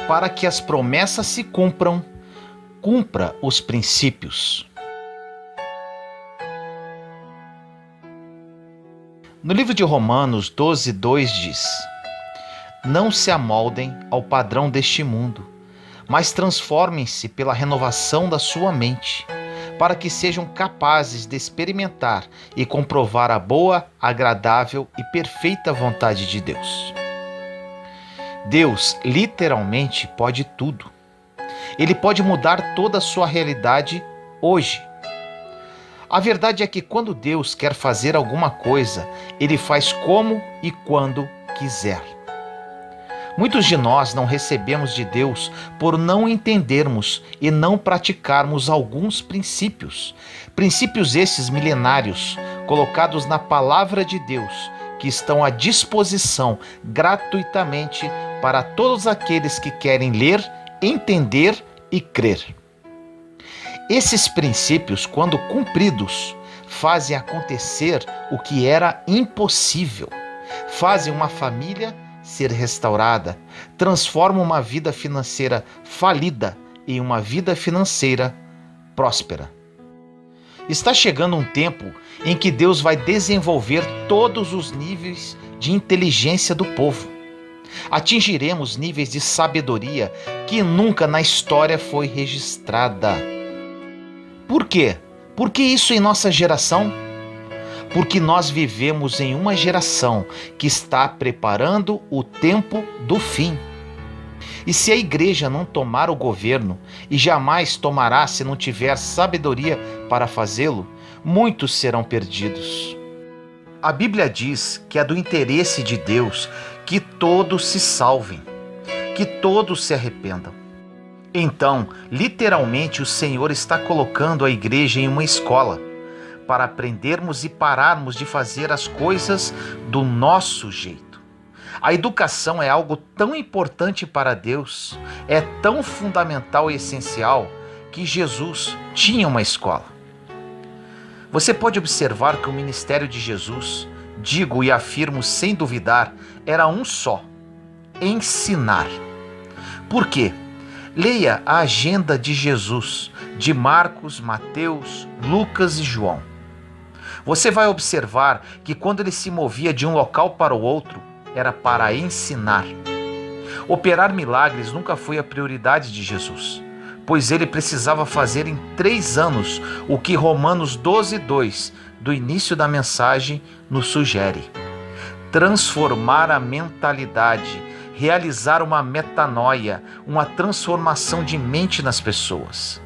para que as promessas se cumpram, cumpra os princípios. No livro de Romanos 12:2 diz: Não se amoldem ao padrão deste mundo, mas transformem-se pela renovação da sua mente, para que sejam capazes de experimentar e comprovar a boa, agradável e perfeita vontade de Deus. Deus literalmente pode tudo. Ele pode mudar toda a sua realidade hoje. A verdade é que quando Deus quer fazer alguma coisa, Ele faz como e quando quiser. Muitos de nós não recebemos de Deus por não entendermos e não praticarmos alguns princípios. Princípios esses milenários, colocados na Palavra de Deus, que estão à disposição gratuitamente para todos aqueles que querem ler, entender e crer. Esses princípios, quando cumpridos, fazem acontecer o que era impossível, fazem uma família ser restaurada, transformam uma vida financeira falida em uma vida financeira próspera. Está chegando um tempo em que Deus vai desenvolver todos os níveis de inteligência do povo. Atingiremos níveis de sabedoria que nunca na história foi registrada. Por quê? Por que isso em nossa geração? Porque nós vivemos em uma geração que está preparando o tempo do fim. E se a igreja não tomar o governo, e jamais tomará se não tiver sabedoria para fazê-lo, muitos serão perdidos. A Bíblia diz que é do interesse de Deus que todos se salvem, que todos se arrependam. Então, literalmente, o Senhor está colocando a igreja em uma escola para aprendermos e pararmos de fazer as coisas do nosso jeito. A educação é algo tão importante para Deus, é tão fundamental e essencial, que Jesus tinha uma escola. Você pode observar que o ministério de Jesus, digo e afirmo sem duvidar, era um só: ensinar. Por quê? Leia a agenda de Jesus, de Marcos, Mateus, Lucas e João. Você vai observar que quando ele se movia de um local para o outro, era para ensinar. Operar milagres nunca foi a prioridade de Jesus, pois ele precisava fazer em 3 anos o que Romanos 12:2, do início da mensagem, nos sugere: transformar a mentalidade, realizar uma metanoia, uma transformação de mente nas pessoas.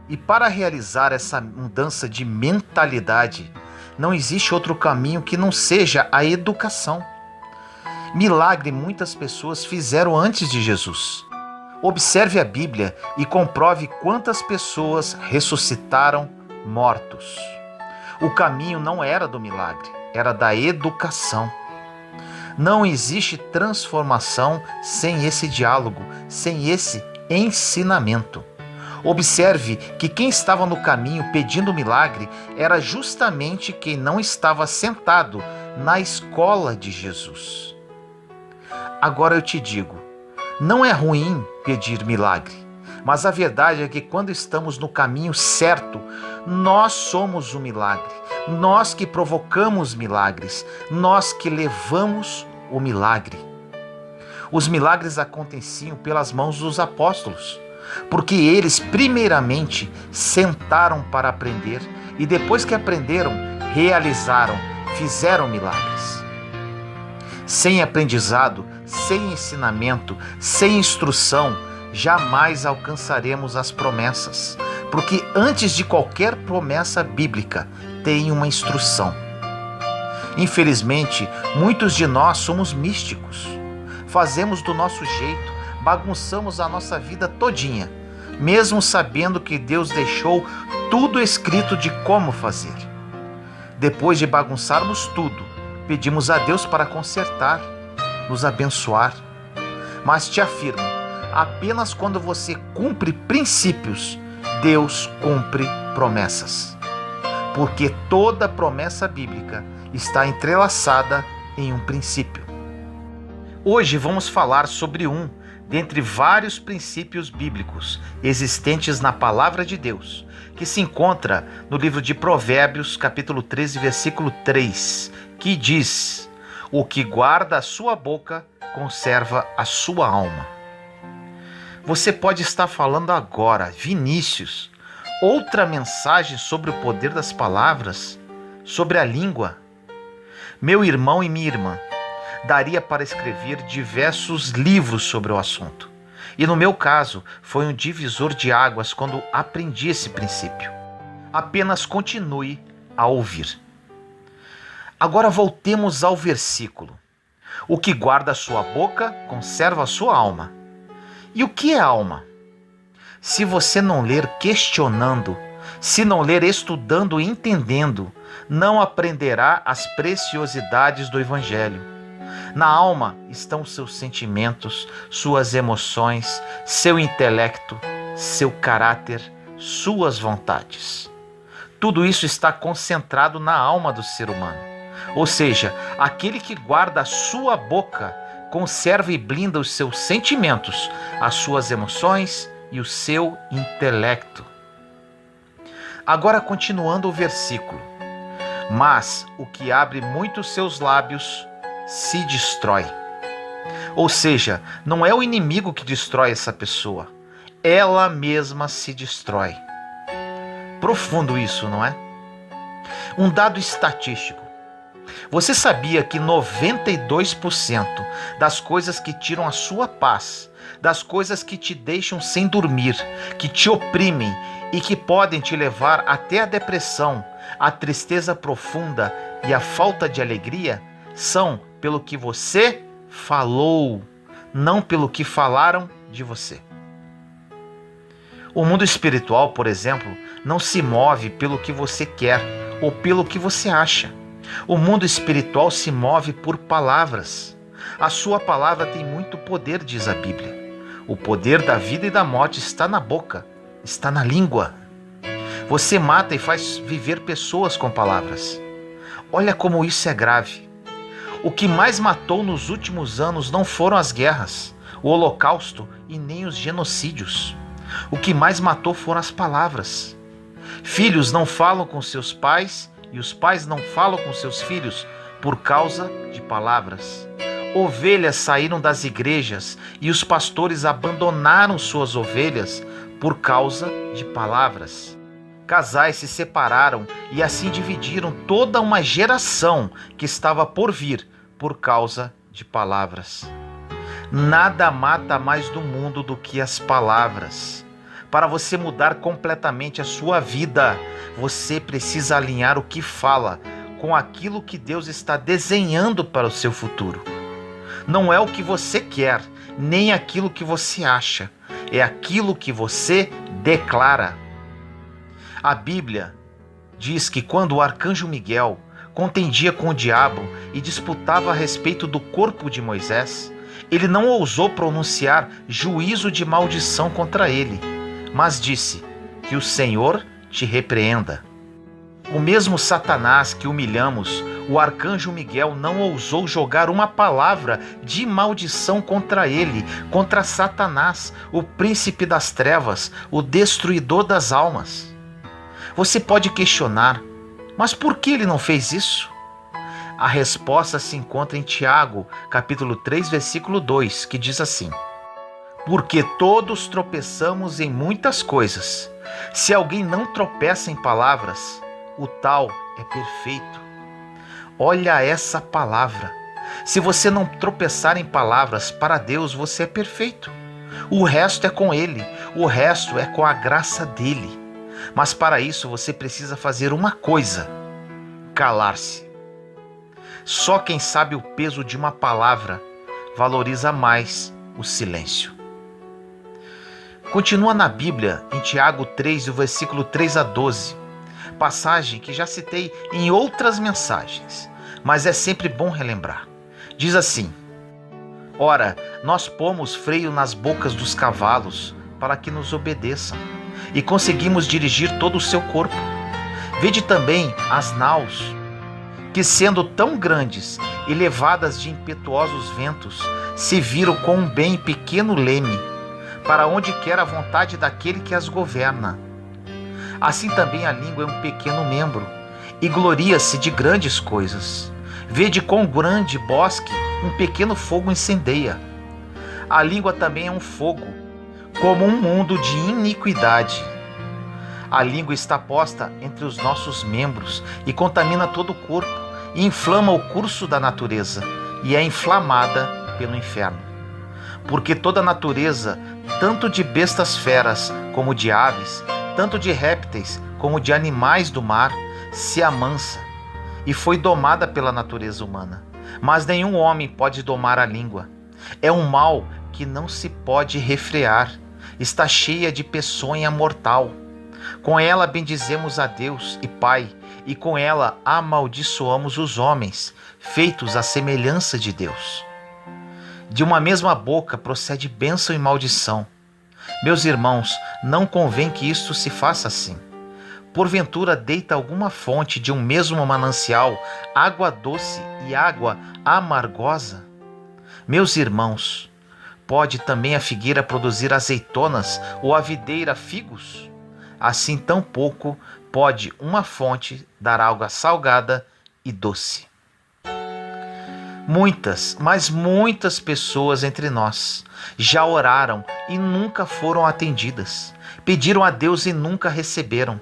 E para realizar essa mudança de mentalidade, não existe outro caminho que não seja a educação. Milagre muitas pessoas fizeram antes de Jesus. Observe a Bíblia e comprove quantas pessoas ressuscitaram mortos. O caminho não era do milagre, era da educação. Não existe transformação sem esse diálogo, sem esse ensinamento. Observe que quem estava no caminho pedindo milagre era justamente quem não estava sentado na escola de Jesus. Agora eu te digo, não é ruim pedir milagre, mas a verdade é que quando estamos no caminho certo, nós somos o milagre, nós que provocamos milagres, nós que levamos o milagre. Os milagres aconteciam pelas mãos dos apóstolos, porque eles primeiramente sentaram para aprender e depois que aprenderam, realizaram, fizeram milagres. Sem aprendizado, sem ensinamento, sem instrução, jamais alcançaremos as promessas, porque antes de qualquer promessa bíblica tem uma instrução. Infelizmente, muitos de nós somos místicos, fazemos do nosso jeito, bagunçamos a nossa vida todinha, mesmo sabendo que Deus deixou tudo escrito de como fazer. Depois de bagunçarmos tudo, pedimos a Deus para consertar, nos abençoar. Mas te afirmo, apenas quando você cumpre princípios, Deus cumpre promessas. Porque toda promessa bíblica está entrelaçada em um princípio. Hoje vamos falar sobre um dentre vários princípios bíblicos existentes na Palavra de Deus, que se encontra no livro de Provérbios, capítulo 13, versículo 3, que diz: o que guarda a sua boca conserva a sua alma. Você pode estar falando agora, Vinícius, outra mensagem sobre o poder das palavras, sobre a língua. Meu irmão e minha irmã, daria para escrever diversos livros sobre o assunto. E no meu caso, foi um divisor de águas quando aprendi esse princípio. Apenas continue a ouvir. Agora voltemos ao versículo. O que guarda a sua boca, conserva a sua alma. E o que é alma? Se você não ler questionando, se não ler estudando e entendendo, não aprenderá as preciosidades do Evangelho. Na alma estão seus sentimentos, suas emoções, seu intelecto, seu caráter, suas vontades. Tudo isso está concentrado na alma do ser humano. Ou seja, aquele que guarda a sua boca conserva e blinda os seus sentimentos, as suas emoções e o seu intelecto. Agora, continuando o versículo. Mas o que abre muito os seus lábios se destrói. Ou seja, não é o inimigo que destrói essa pessoa, ela mesma se destrói. Profundo isso, não é? Um dado estatístico. Você sabia que 92% das coisas que tiram a sua paz, das coisas que te deixam sem dormir, que te oprimem e que podem te levar até a depressão, a tristeza profunda e a falta de alegria, são pelo que você falou, não pelo que falaram de você. O mundo espiritual, por exemplo, não se move pelo que você quer ou pelo que você acha. O mundo espiritual se move por palavras. A sua palavra tem muito poder, diz a Bíblia. O poder da vida e da morte está na boca, está na língua. Você mata e faz viver pessoas com palavras. Olha como isso é grave. O que mais matou nos últimos anos não foram as guerras, o holocausto e nem os genocídios. O que mais matou foram as palavras. Filhos não falam com seus pais e os pais não falam com seus filhos por causa de palavras. Ovelhas saíram das igrejas e os pastores abandonaram suas ovelhas por causa de palavras. Casais se separaram e assim dividiram toda uma geração que estava por vir por causa de palavras. Nada mata mais no mundo do que as palavras. Para você mudar completamente a sua vida, você precisa alinhar o que fala com aquilo que Deus está desenhando para o seu futuro. Não é o que você quer, nem aquilo que você acha, é aquilo que você declara. A Bíblia diz que quando o arcanjo Miguel contendia com o diabo e disputava a respeito do corpo de Moisés, ele não ousou pronunciar juízo de maldição contra ele, mas disse: que o Senhor te repreenda. O mesmo Satanás que humilhamos, o arcanjo Miguel não ousou jogar uma palavra de maldição contra ele, contra Satanás, o príncipe das trevas, o destruidor das almas. Você pode questionar, mas por que ele não fez isso? A resposta se encontra em Tiago, capítulo 3, versículo 2, que diz assim: porque todos tropeçamos em muitas coisas. Se alguém não tropeça em palavras, o tal é perfeito. Olha essa palavra. Se você não tropeçar em palavras, para Deus você é perfeito. O resto é com Ele, o resto é com a graça dEle. Mas para isso você precisa fazer uma coisa: calar-se. Só quem sabe o peso de uma palavra valoriza mais o silêncio. Continua na Bíblia, em Tiago 3, o versículo 3 a 12, passagem que já citei em outras mensagens, mas é sempre bom relembrar. Diz assim: ora, nós pomos freio nas bocas dos cavalos para que nos obedeçam, e conseguimos dirigir todo o seu corpo. Vede também as naus, que sendo tão grandes e levadas de impetuosos ventos, se viram com um bem pequeno leme, para onde quer a vontade daquele que as governa. Assim também a língua é um pequeno membro, e gloria-se de grandes coisas. Vede quão grande bosque um pequeno fogo incendeia. A língua também é um fogo, como um mundo de iniquidade. A língua está posta entre os nossos membros e contamina todo o corpo, e inflama o curso da natureza, e é inflamada pelo inferno. Porque toda a natureza, tanto de bestas feras como de aves, tanto de répteis como de animais do mar, se amansa, e foi domada pela natureza humana. Mas nenhum homem pode domar a língua. É um mal que não se pode refrear, está cheia de peçonha mortal. Com ela bendizemos a Deus e Pai, e com ela amaldiçoamos os homens, feitos à semelhança de Deus. De uma mesma boca procede bênção e maldição. Meus irmãos, não convém que isto se faça assim. Porventura deita alguma fonte de um mesmo manancial água doce e água amargosa? Meus irmãos, pode também a figueira produzir azeitonas ou a videira figos? Assim tampouco pode uma fonte dar água salgada e doce. Muitas, mas muitas pessoas entre nós já oraram e nunca foram atendidas. Pediram a Deus e nunca receberam.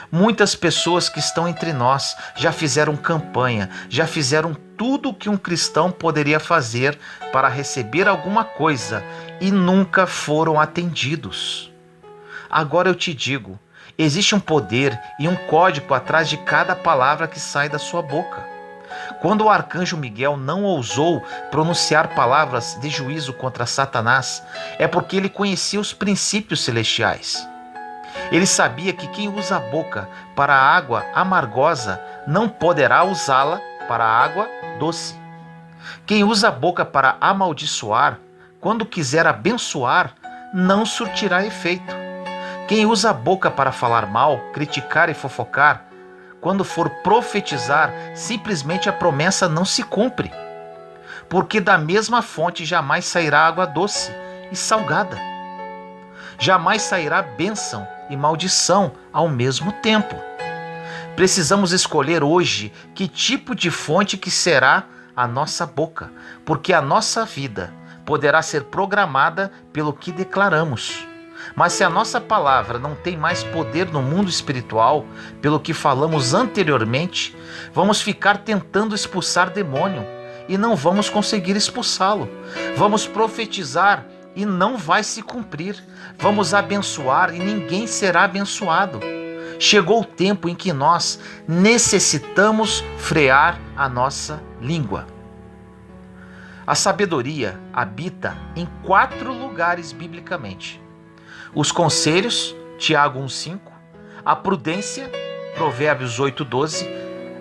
Muitas pessoas que estão entre nós já fizeram campanha, já fizeram tudo o que um cristão poderia fazer para receber alguma coisa e nunca foram atendidos. Agora eu te digo, existe um poder e um código atrás de cada palavra que sai da sua boca. Quando o arcanjo Miguel não ousou pronunciar palavras de juízo contra Satanás, é porque ele conhecia os princípios celestiais. Ele sabia que quem usa a boca para a água amargosa não poderá usá-la para a água doce. Quem usa a boca para amaldiçoar, quando quiser abençoar, não surtirá efeito. Quem usa a boca para falar mal, criticar e fofocar, quando for profetizar, simplesmente a promessa não se cumpre. Porque da mesma fonte jamais sairá água doce e salgada. Jamais sairá bênção e maldição ao mesmo tempo. Precisamos escolher hoje que tipo de fonte que será a nossa boca, porque a nossa vida poderá ser programada pelo que declaramos. Mas se a nossa palavra não tem mais poder no mundo espiritual, pelo que falamos anteriormente, vamos ficar tentando expulsar demônio e não vamos conseguir expulsá-lo. Vamos profetizar e não vai se cumprir. Vamos abençoar e ninguém será abençoado. Chegou o tempo em que nós necessitamos frear a nossa língua. A sabedoria habita em 4 lugares biblicamente. Os conselhos, Tiago 1,5, a prudência, Provérbios 8,12,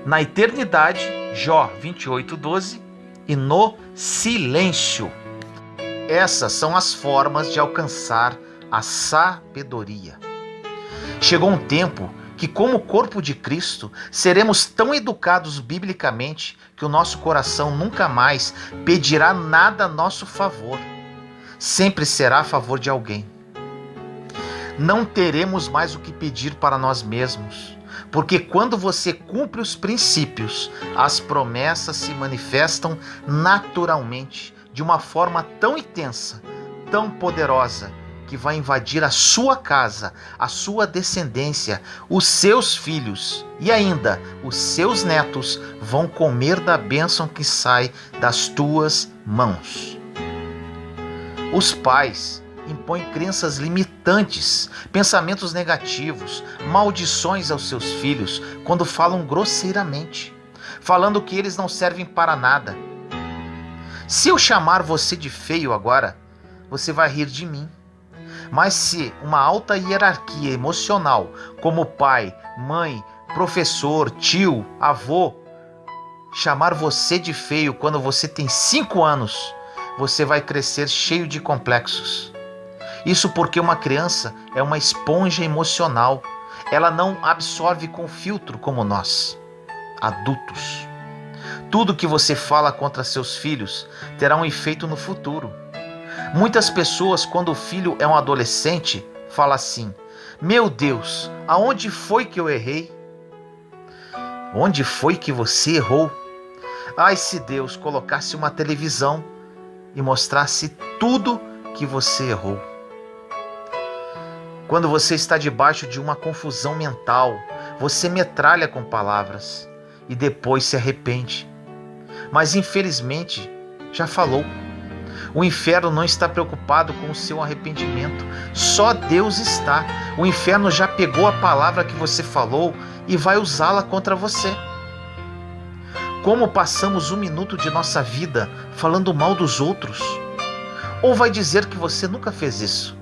na eternidade, Jó 28,12 e no silêncio. Essas são as formas de alcançar a sabedoria. Chegou um tempo que, como corpo de Cristo, seremos tão educados biblicamente que o nosso coração nunca mais pedirá nada a nosso favor. Sempre será a favor de alguém. Não teremos mais o que pedir para nós mesmos, porque quando você cumpre os princípios, as promessas se manifestam naturalmente, de uma forma tão intensa, tão poderosa, que vai invadir a sua casa, a sua descendência, os seus filhos e ainda os seus netos vão comer da bênção que sai das tuas mãos. Os pais impõe crenças limitantes, pensamentos negativos, maldições aos seus filhos quando falam grosseiramente, falando que eles não servem para nada. Se eu chamar você de feio agora, você vai rir de mim. Mas se uma alta hierarquia emocional, como pai, mãe, professor, tio, avô, chamar você de feio quando você tem 5 anos, você vai crescer cheio de complexos. Isso porque uma criança é uma esponja emocional. Ela não absorve com filtro como nós, adultos. Tudo que você fala contra seus filhos terá um efeito no futuro. Muitas pessoas, quando o filho é um adolescente, falam assim: meu Deus, aonde foi que eu errei? Onde foi que você errou? Ai, se Deus colocasse uma televisão e mostrasse tudo que você errou. Quando você está debaixo de uma confusão mental, você metralha com palavras e depois se arrepende. Mas infelizmente já falou. O inferno não está preocupado com o seu arrependimento. Só Deus está. O inferno já pegou a palavra que você falou e vai usá-la contra você. Como passamos 1 minuto de nossa vida falando mal dos outros? Ou vai dizer que você nunca fez isso?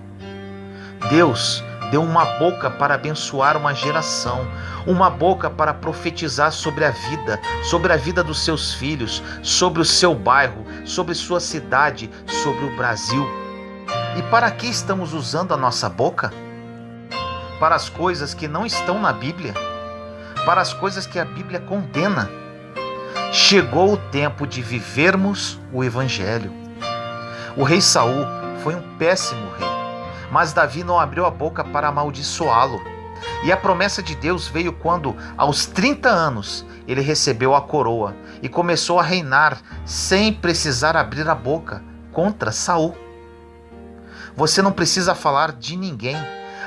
Deus deu uma boca para abençoar uma geração, uma boca para profetizar sobre a vida dos seus filhos, sobre o seu bairro, sobre sua cidade, sobre o Brasil. E para que estamos usando a nossa boca? Para as coisas que não estão na Bíblia, para as coisas que a Bíblia condena. Chegou o tempo de vivermos o Evangelho. O rei Saul foi um péssimo rei, mas Davi não abriu a boca para amaldiçoá-lo. E a promessa de Deus veio quando, aos 30 anos, ele recebeu a coroa e começou a reinar sem precisar abrir a boca contra Saul. Você não precisa falar de ninguém.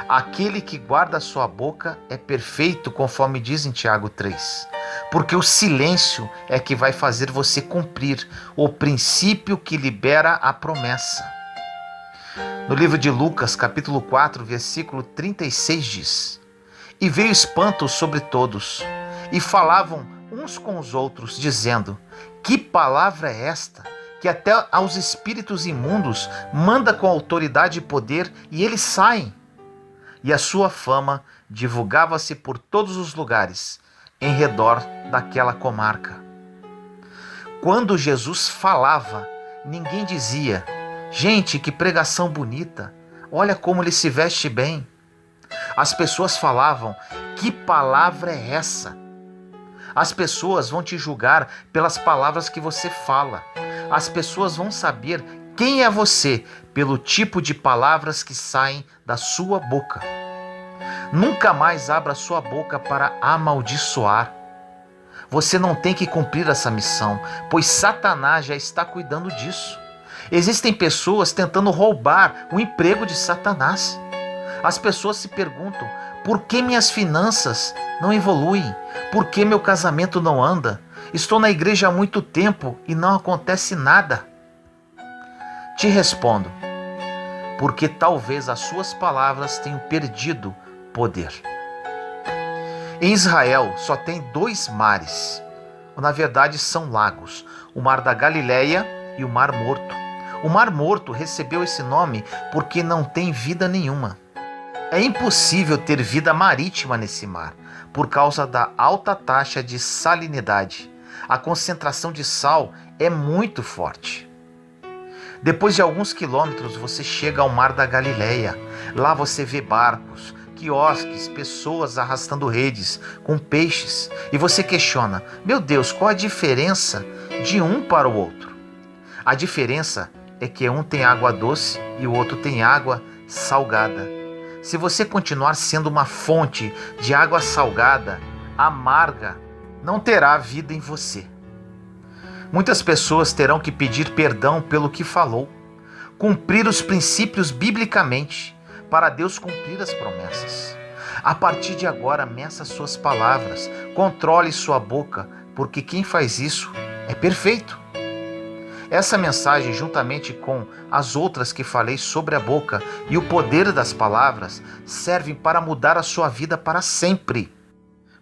Aquele que guarda a sua boca é perfeito, conforme diz em Tiago 3. Porque o silêncio é que vai fazer você cumprir o princípio que libera a promessa. No livro de Lucas, capítulo 4, versículo 36 diz: E veio espanto sobre todos, e falavam uns com os outros, dizendo: Que palavra é esta, que até aos espíritos imundos manda com autoridade e poder, e eles saem? E a sua fama divulgava-se por todos os lugares, em redor daquela comarca. Quando Jesus falava, ninguém dizia: gente, que pregação bonita, olha como ele se veste bem. As pessoas falavam: que palavra é essa? As pessoas vão te julgar pelas palavras que você fala. As pessoas vão saber quem é você pelo tipo de palavras que saem da sua boca. Nunca mais abra sua boca para amaldiçoar. Você não tem que cumprir essa missão, pois Satanás já está cuidando disso. Existem pessoas tentando roubar o emprego de Satanás. As pessoas se perguntam: por que minhas finanças não evoluem? Por que meu casamento não anda? Estou na igreja há muito tempo e não acontece nada. Te respondo: porque talvez as suas palavras tenham perdido poder. Em Israel só tem 2 mares, ou na verdade são lagos: o Mar da Galileia e o Mar Morto. O Mar Morto recebeu esse nome porque não tem vida nenhuma. É impossível ter vida marítima nesse mar, por causa da alta taxa de salinidade. A concentração de sal é muito forte. Depois de alguns quilômetros, você chega ao Mar da Galileia. Lá você vê barcos, quiosques, pessoas arrastando redes com peixes. E você questiona: meu Deus, qual a diferença de um para o outro? A diferença é que um tem água doce e o outro tem água salgada. Se você continuar sendo uma fonte de água salgada, amarga, não terá vida em você. Muitas pessoas terão que pedir perdão pelo que falou, cumprir os princípios biblicamente, para Deus cumprir as promessas. A partir de agora, meça suas palavras, controle sua boca, porque quem faz isso é perfeito. Essa mensagem, juntamente com as outras que falei sobre a boca e o poder das palavras, servem para mudar a sua vida para sempre.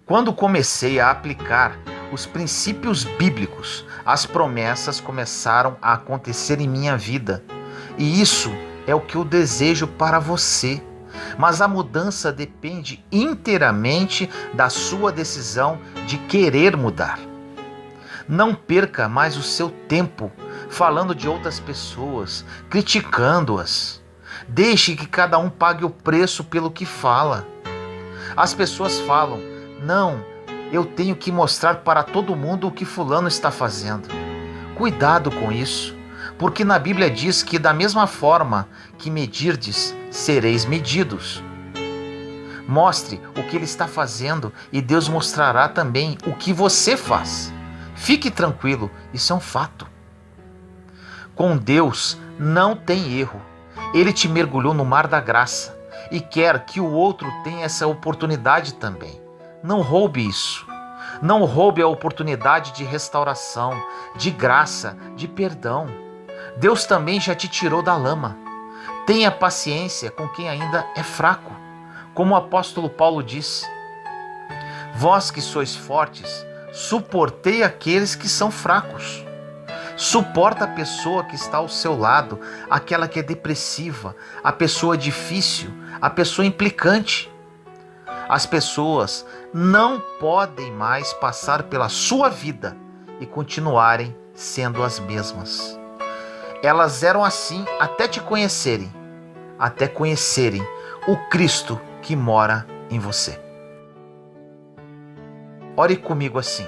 Quando comecei a aplicar os princípios bíblicos, as promessas começaram a acontecer em minha vida. E isso é o que eu desejo para você. Mas a mudança depende inteiramente da sua decisão de querer mudar. Não perca mais o seu tempo falando de outras pessoas, criticando-as. Deixe que cada um pague o preço pelo que fala. As pessoas falam: não, eu tenho que mostrar para todo mundo o que fulano está fazendo. Cuidado com isso, porque na Bíblia diz que da mesma forma que medirdes, sereis medidos. Mostre o que ele está fazendo e Deus mostrará também o que você faz. Fique tranquilo, isso é um fato. Com Deus não tem erro. Ele te mergulhou no mar da graça e quer que o outro tenha essa oportunidade também. Não roube isso. Não roube a oportunidade de restauração, de graça, de perdão. Deus também já te tirou da lama. Tenha paciência com quem ainda é fraco. Como o apóstolo Paulo disse: vós que sois fortes, suportei aqueles que são fracos. Suporta a pessoa que está ao seu lado, aquela que é depressiva, a pessoa difícil, a pessoa implicante. As pessoas não podem mais passar pela sua vida e continuarem sendo as mesmas. Elas eram assim até te conhecerem, até conhecerem o Cristo que mora em você. Ore comigo assim: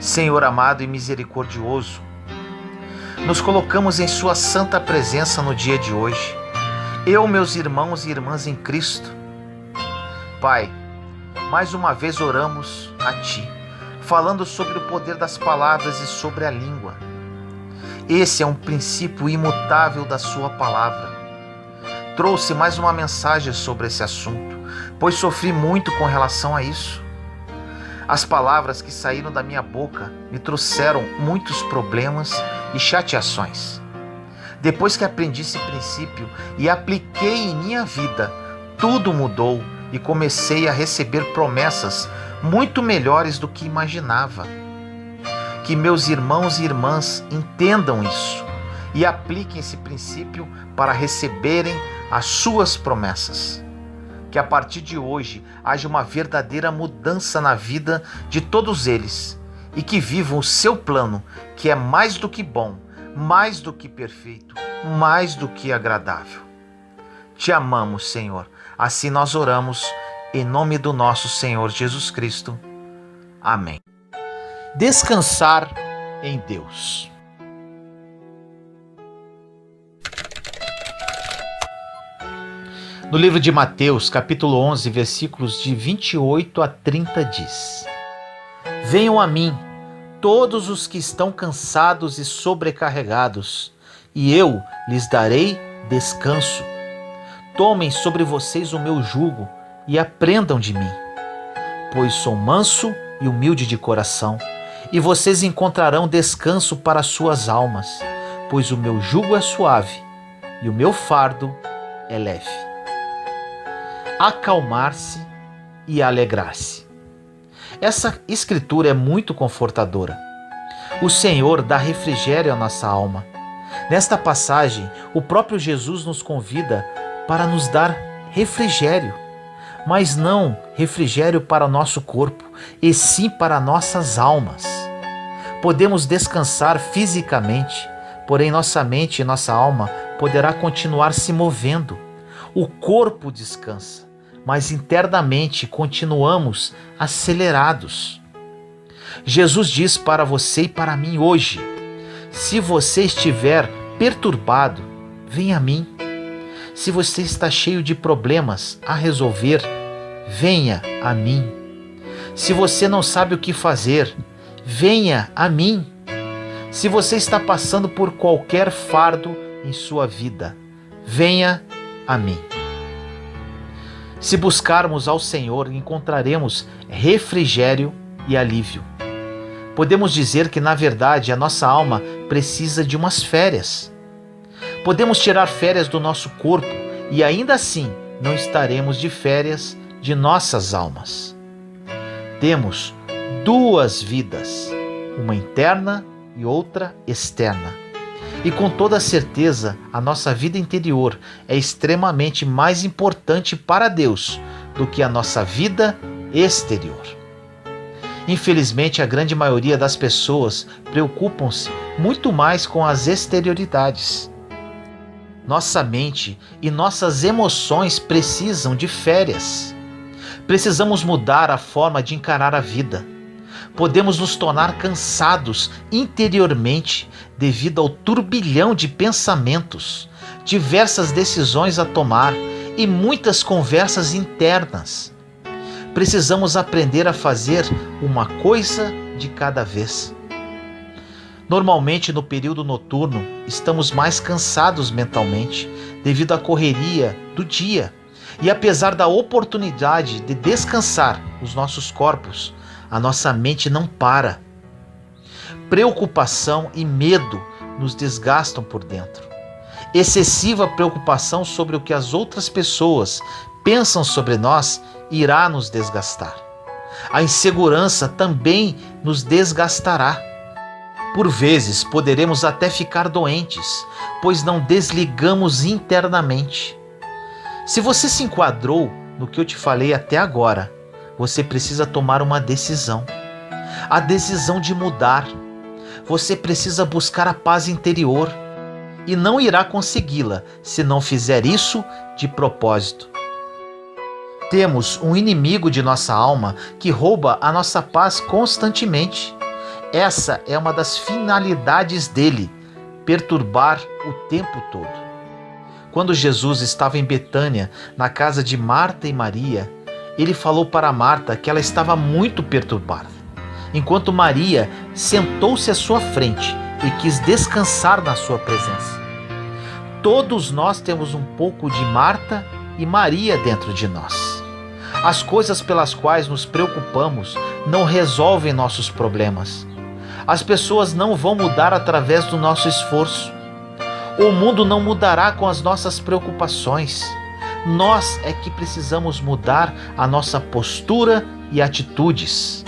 Senhor amado e misericordioso, nos colocamos em sua santa presença no dia de hoje, eu, meus irmãos e irmãs em Cristo. Pai, mais uma vez oramos a Ti, falando sobre o poder das palavras e sobre a língua. Esse é um princípio imutável da Sua palavra. Trouxe mais uma mensagem sobre esse assunto, pois sofri muito com relação a isso. As palavras que saíram da minha boca me trouxeram muitos problemas e chateações. Depois que aprendi esse princípio e apliquei em minha vida, tudo mudou e comecei a receber promessas muito melhores do que imaginava. Que meus irmãos e irmãs entendam isso e apliquem esse princípio para receberem as suas promessas. Que a partir de hoje haja uma verdadeira mudança na vida de todos eles e que vivam o seu plano, que é mais do que bom, mais do que perfeito, mais do que agradável. Te amamos, Senhor. Assim nós oramos em nome do nosso Senhor Jesus Cristo. Amém. Descansar em Deus. No livro de Mateus, capítulo 11, versículos de 28 a 30 diz: venham a mim, todos os que estão cansados e sobrecarregados, e eu lhes darei descanso. Tomem sobre vocês o meu jugo e aprendam de mim, pois sou manso e humilde de coração, e vocês encontrarão descanso para suas almas, pois o meu jugo é suave e o meu fardo é leve. Acalmar-se e alegrar-se. Essa escritura é muito confortadora. O Senhor dá refrigério à nossa alma. Nesta passagem, o próprio Jesus nos convida para nos dar refrigério, mas não refrigério para o nosso corpo, e sim para nossas almas. Podemos descansar fisicamente, porém nossa mente e nossa alma poderá continuar se movendo. O corpo descansa, mas internamente continuamos acelerados. Jesus diz para você e para mim hoje: se você estiver perturbado, venha a mim. Se você está cheio de problemas a resolver, venha a mim. Se você não sabe o que fazer, venha a mim. Se você está passando por qualquer fardo em sua vida, venha a mim. Se buscarmos ao Senhor, encontraremos refrigério e alívio. Podemos dizer que, na verdade, a nossa alma precisa de umas férias. Podemos tirar férias do nosso corpo e ainda assim não estaremos de férias de nossas almas. Temos duas vidas, uma interna e outra externa. E com toda certeza, a nossa vida interior é extremamente mais importante para Deus do que a nossa vida exterior. Infelizmente, a grande maioria das pessoas preocupam-se muito mais com as exterioridades. Nossa mente e nossas emoções precisam de férias. Precisamos mudar a forma de encarar a vida. Podemos nos tornar cansados interiormente devido ao turbilhão de pensamentos, diversas decisões a tomar e muitas conversas internas. Precisamos aprender a fazer uma coisa de cada vez. Normalmente, no período noturno, estamos mais cansados mentalmente devido à correria do dia. E apesar da oportunidade de descansar os nossos corpos, a nossa mente não para. Preocupação e medo nos desgastam por dentro. Excessiva preocupação sobre o que as outras pessoas pensam sobre nós irá nos desgastar. A insegurança também nos desgastará. Por vezes poderemos até ficar doentes, pois não desligamos internamente. Se você se enquadrou no que eu te falei até agora, você precisa tomar uma decisão. A decisão de mudar. Você precisa buscar a paz interior e não irá consegui-la se não fizer isso de propósito. Temos um inimigo de nossa alma que rouba a nossa paz constantemente. Essa é uma das finalidades dele, perturbar o tempo todo. Quando Jesus estava em Betânia, na casa de Marta e Maria, ele falou para Marta que ela estava muito perturbada, enquanto Maria sentou-se à sua frente e quis descansar na sua presença. Todos nós temos um pouco de Marta e Maria dentro de nós. As coisas pelas quais nos preocupamos não resolvem nossos problemas. As pessoas não vão mudar através do nosso esforço. O mundo não mudará com as nossas preocupações. Nós é que precisamos mudar a nossa postura e atitudes.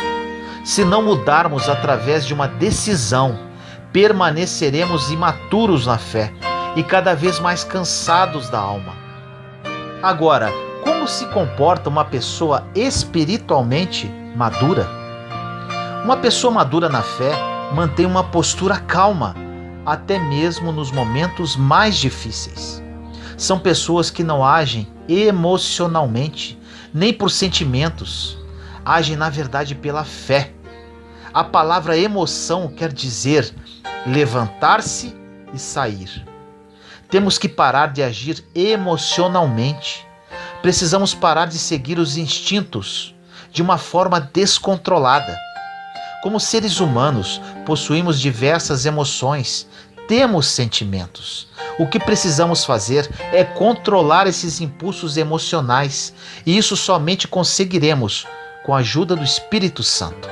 Se não mudarmos através de uma decisão, permaneceremos imaturos na fé e cada vez mais cansados da alma. Agora, como se comporta uma pessoa espiritualmente madura? Uma pessoa madura na fé mantém uma postura calma, até mesmo nos momentos mais difíceis. São pessoas que não agem emocionalmente, nem por sentimentos. Agem, na verdade, pela fé. A palavra emoção quer dizer levantar-se e sair. Temos que parar de agir emocionalmente. Precisamos parar de seguir os instintos de uma forma descontrolada. Como seres humanos, possuímos diversas emoções, temos sentimentos. O que precisamos fazer é controlar esses impulsos emocionais, e isso somente conseguiremos com a ajuda do Espírito Santo.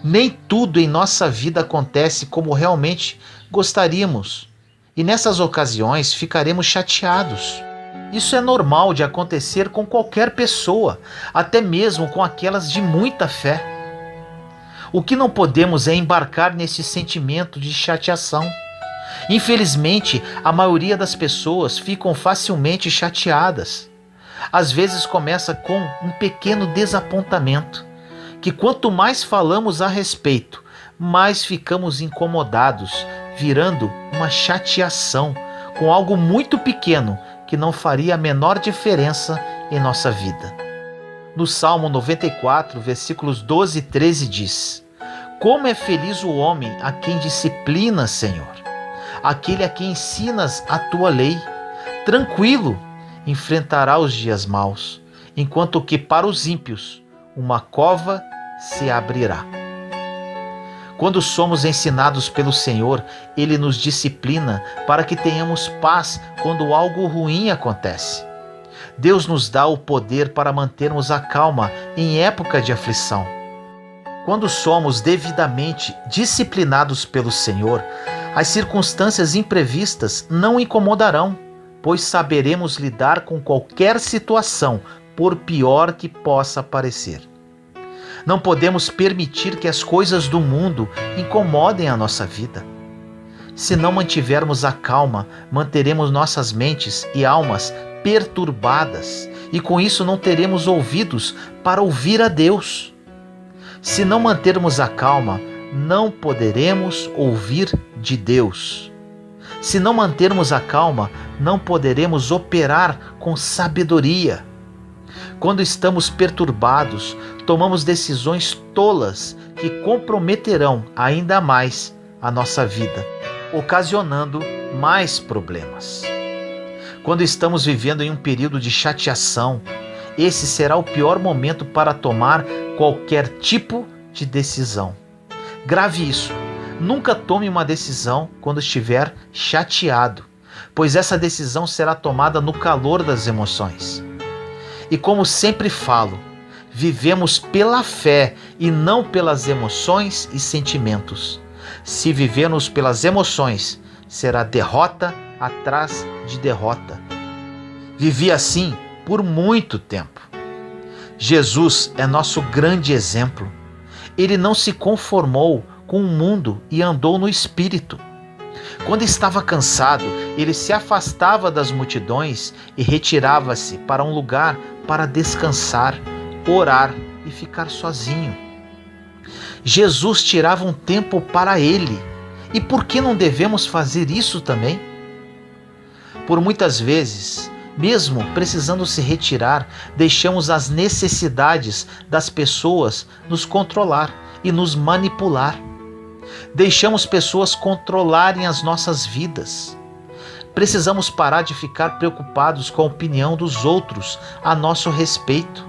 Nem tudo em nossa vida acontece como realmente gostaríamos, e nessas ocasiões ficaremos chateados. Isso é normal de acontecer com qualquer pessoa, até mesmo com aquelas de muita fé. O que não podemos é embarcar nesse sentimento de chateação. Infelizmente, a maioria das pessoas ficam facilmente chateadas. Às vezes começa com um pequeno desapontamento, que quanto mais falamos a respeito, mais ficamos incomodados, virando uma chateação com algo muito pequeno que não faria a menor diferença em nossa vida. No Salmo 94, versículos 12 e 13 diz: Como é feliz o homem a quem disciplinas, Senhor, aquele a quem ensinas a tua lei. Tranquilo enfrentará os dias maus, enquanto que para os ímpios uma cova se abrirá. Quando somos ensinados pelo Senhor, Ele nos disciplina para que tenhamos paz quando algo ruim acontece. Deus nos dá o poder para mantermos a calma em época de aflição. Quando somos devidamente disciplinados pelo Senhor, as circunstâncias imprevistas não incomodarão, pois saberemos lidar com qualquer situação, por pior que possa parecer. Não podemos permitir que as coisas do mundo incomodem a nossa vida. Se não mantivermos a calma, manteremos nossas mentes e almas perturbadas, e com isso não teremos ouvidos para ouvir a Deus. Se não mantermos a calma, não poderemos ouvir de Deus. Se não mantermos a calma, não poderemos operar com sabedoria. Quando estamos perturbados, tomamos decisões tolas que comprometerão ainda mais a nossa vida, ocasionando mais problemas. Quando estamos vivendo em um período de chateação, esse será o pior momento para tomar qualquer tipo de decisão. Grave isso. Nunca tome uma decisão quando estiver chateado, pois essa decisão será tomada no calor das emoções. E como sempre falo, vivemos pela fé e não pelas emoções e sentimentos. Se vivermos pelas emoções, será derrota atrás de derrota. Vivi assim por muito tempo. Jesus é nosso grande exemplo. Ele não se conformou com o mundo e andou no Espírito. Quando estava cansado, ele se afastava das multidões e retirava-se para um lugar para descansar, orar e ficar sozinho. Jesus tirava um tempo para ele. E por que não devemos fazer isso também? Por muitas vezes, mesmo precisando se retirar, deixamos as necessidades das pessoas nos controlar e nos manipular. Deixamos pessoas controlarem as nossas vidas. Precisamos parar de ficar preocupados com a opinião dos outros a nosso respeito.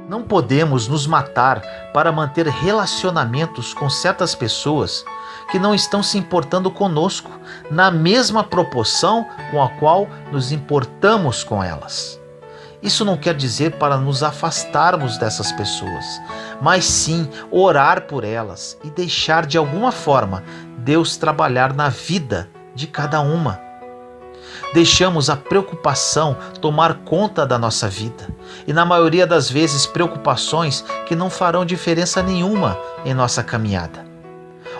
Não podemos nos matar para manter relacionamentos com certas pessoas que não estão se importando conosco na mesma proporção com a qual nos importamos com elas. Isso não quer dizer para nos afastarmos dessas pessoas, mas sim orar por elas e deixar de alguma forma Deus trabalhar na vida de cada uma. Deixamos a preocupação tomar conta da nossa vida e, na maioria das vezes, preocupações que não farão diferença nenhuma em nossa caminhada.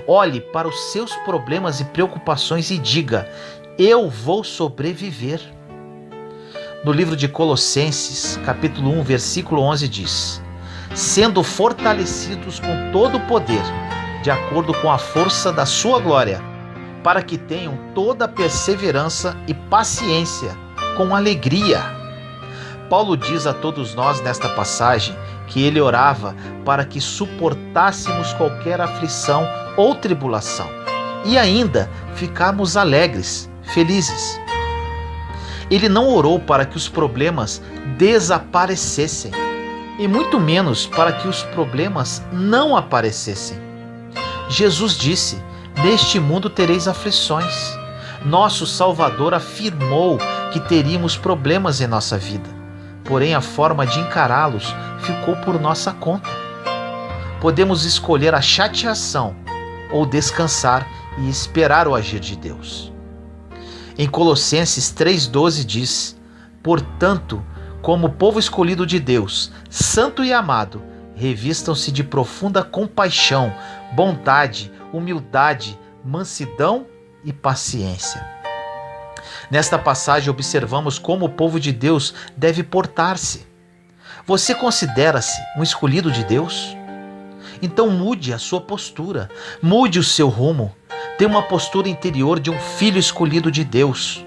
Olhe para os seus problemas e preocupações e diga: eu vou sobreviver. No livro de Colossenses, capítulo 1, versículo 11 diz: sendo fortalecidos com todo o poder, de acordo com a força da sua glória, para que tenham toda a perseverança e paciência com alegria. Paulo diz a todos nós nesta passagem que ele orava para que suportássemos qualquer aflição ou tribulação e ainda ficarmos alegres, felizes. Ele não orou para que os problemas desaparecessem e muito menos para que os problemas não aparecessem. Jesus disse: neste mundo tereis aflições. Nosso Salvador afirmou que teríamos problemas em nossa vida, porém a forma de encará-los ficou por nossa conta. Podemos escolher a chateação ou descansar e esperar o agir de Deus. Em Colossenses 3,12 diz: portanto, como povo escolhido de Deus, santo e amado, revistam-se de profunda compaixão, bondade, humildade, mansidão e paciência. Nesta passagem observamos como o povo de Deus deve portar-se. Você considera-se um escolhido de Deus? Então mude a sua postura, mude o seu rumo. Tenha uma postura interior de um filho escolhido de Deus.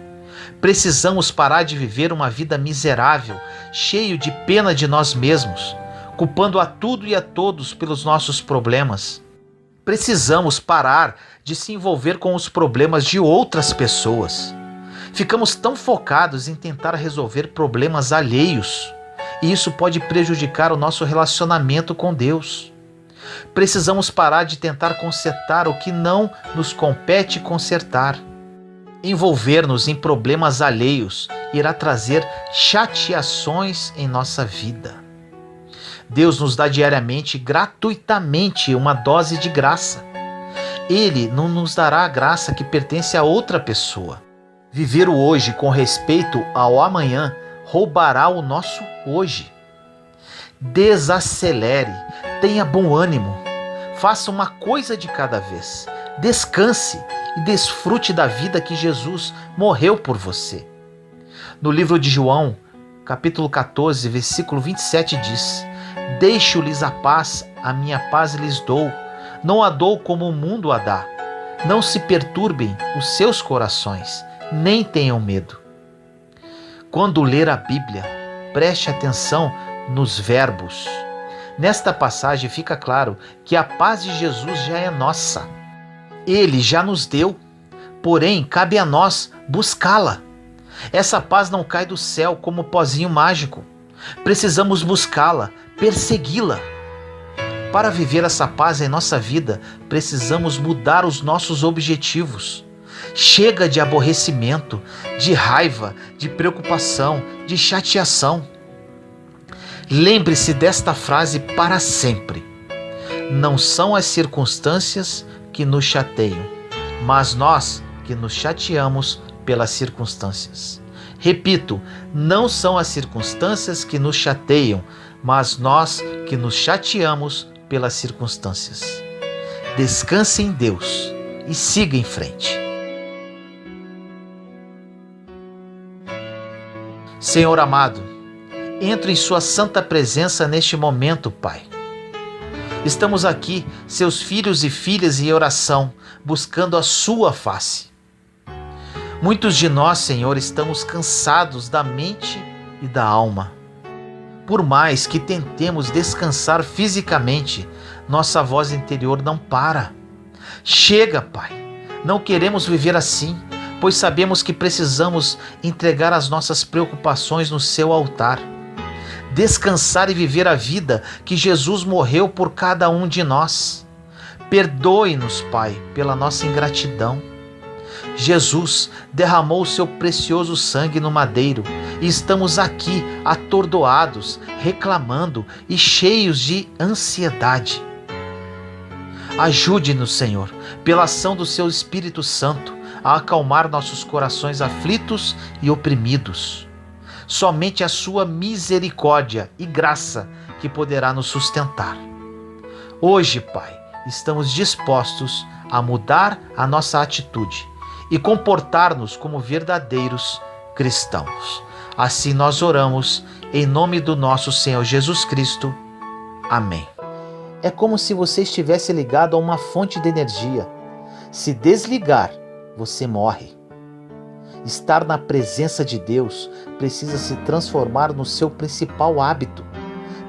Precisamos parar de viver uma vida miserável, cheio de pena de nós mesmos, culpando a tudo e a todos pelos nossos problemas. Precisamos parar de se envolver com os problemas de outras pessoas. Ficamos tão focados em tentar resolver problemas alheios, e isso pode prejudicar o nosso relacionamento com Deus. Precisamos parar de tentar consertar o que não nos compete consertar. Envolver-nos em problemas alheios irá trazer chateações em nossa vida. Deus nos dá diariamente, gratuitamente, uma dose de graça. Ele não nos dará a graça que pertence a outra pessoa. Viver o hoje com respeito ao amanhã roubará o nosso hoje. Desacelere, tenha bom ânimo, faça uma coisa de cada vez, descanse e desfrute da vida que Jesus morreu por você. No livro de João, capítulo 14, versículo 27 diz: deixo-lhes a minha paz lhes dou, não a dou como o mundo a dá. Não se perturbem os seus corações, nem tenham medo. Quando ler a Bíblia, preste atenção nos verbos. Nesta passagem fica claro que a paz de Jesus já é nossa. Ele já nos deu, porém cabe a nós buscá-la. Essa paz não cai do céu como pozinho mágico. Precisamos buscá-la, persegui-la. Para viver essa paz em nossa vida, precisamos mudar os nossos objetivos. Chega de aborrecimento, de raiva, de preocupação, de chateação. Lembre-se desta frase para sempre. Não são as circunstâncias que nos chateiam, mas nós que nos chateamos pelas circunstâncias. Repito, não são as circunstâncias que nos chateiam, mas nós que nos chateamos pelas circunstâncias. Descanse em Deus e siga em frente. Senhor amado, entro em sua santa presença neste momento, Pai. Estamos aqui, seus filhos e filhas em oração, buscando a sua face. Muitos de nós, Senhor, estamos cansados da mente e da alma. Por mais que tentemos descansar fisicamente, nossa voz interior não para. Chega, Pai. Não queremos viver assim, pois sabemos que precisamos entregar as nossas preocupações no seu altar. Descansar e viver a vida que Jesus morreu por cada um de nós. Perdoe-nos, Pai, pela nossa ingratidão. Jesus derramou o seu precioso sangue no madeiro e estamos aqui atordoados, reclamando e cheios de ansiedade. Ajude-nos, Senhor, pela ação do seu Espírito Santo, a acalmar nossos corações aflitos e oprimidos. Somente a sua misericórdia e graça que poderá nos sustentar. Hoje, Pai, estamos dispostos a mudar a nossa atitude e comportar-nos como verdadeiros cristãos. Assim nós oramos em nome do nosso Senhor Jesus Cristo. Amém. É como se você estivesse ligado a uma fonte de energia. Se desligar, você morre. Estar na presença de Deus precisa se transformar no seu principal hábito,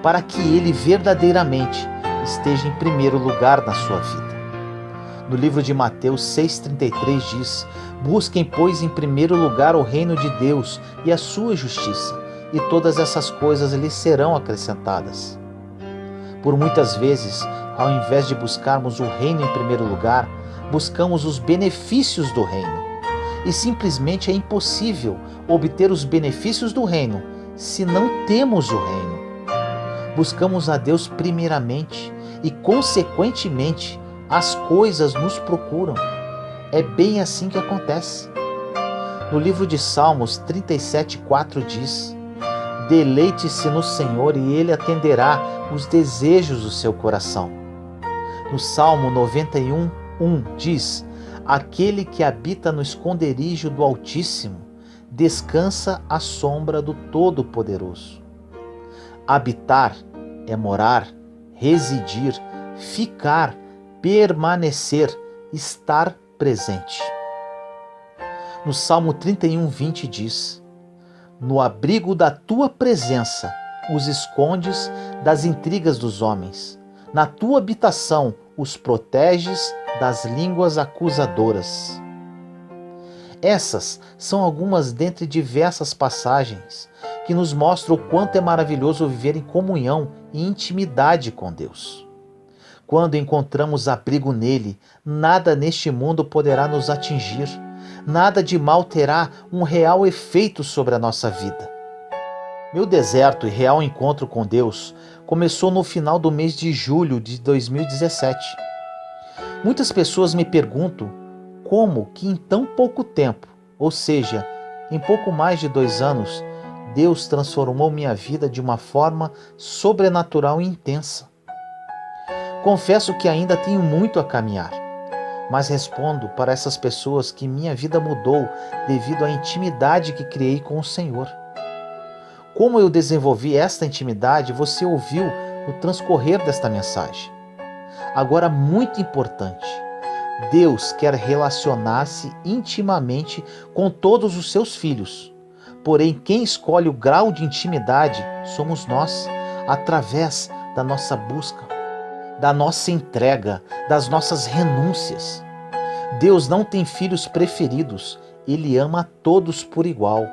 para que Ele verdadeiramente esteja em primeiro lugar na sua vida. No livro de Mateus 6,33 diz: busquem, pois, em primeiro lugar o reino de Deus e a sua justiça, e todas essas coisas lhes serão acrescentadas. Por muitas vezes, ao invés de buscarmos o reino em primeiro lugar, buscamos os benefícios do reino. E simplesmente é impossível obter os benefícios do reino se não temos o reino. Buscamos a Deus primeiramente e, consequentemente, as coisas nos procuram. É bem assim que acontece. No livro de Salmos 37,4 diz: deleite-se no Senhor e Ele atenderá os desejos do seu coração. No Salmo 91,1 diz: aquele que habita no esconderijo do Altíssimo descansa à sombra do Todo-Poderoso. Habitar é morar, residir, ficar, permanecer, estar presente. No Salmo 31,20 diz: no abrigo da tua presença os escondes das intrigas dos homens. Na tua habitação os proteges das línguas acusadoras. Essas são algumas dentre diversas passagens que nos mostram o quanto é maravilhoso viver em comunhão e intimidade com Deus. Quando encontramos abrigo nele, nada neste mundo poderá nos atingir, nada de mal terá um real efeito sobre a nossa vida. Meu deserto e real encontro com Deus começou no final do mês de julho de 2017. Muitas pessoas me perguntam como que em tão pouco tempo, ou seja, em pouco mais de 2 anos, Deus transformou minha vida de uma forma sobrenatural e intensa. Confesso que ainda tenho muito a caminhar, mas respondo para essas pessoas que minha vida mudou devido à intimidade que criei com o Senhor. Como eu desenvolvi esta intimidade, você ouviu no transcorrer desta mensagem. Agora, muito importante, Deus quer relacionar-se intimamente com todos os seus filhos. Porém, quem escolhe o grau de intimidade somos nós, através da nossa busca, da nossa entrega, das nossas renúncias. Deus não tem filhos preferidos, Ele ama a todos por igual.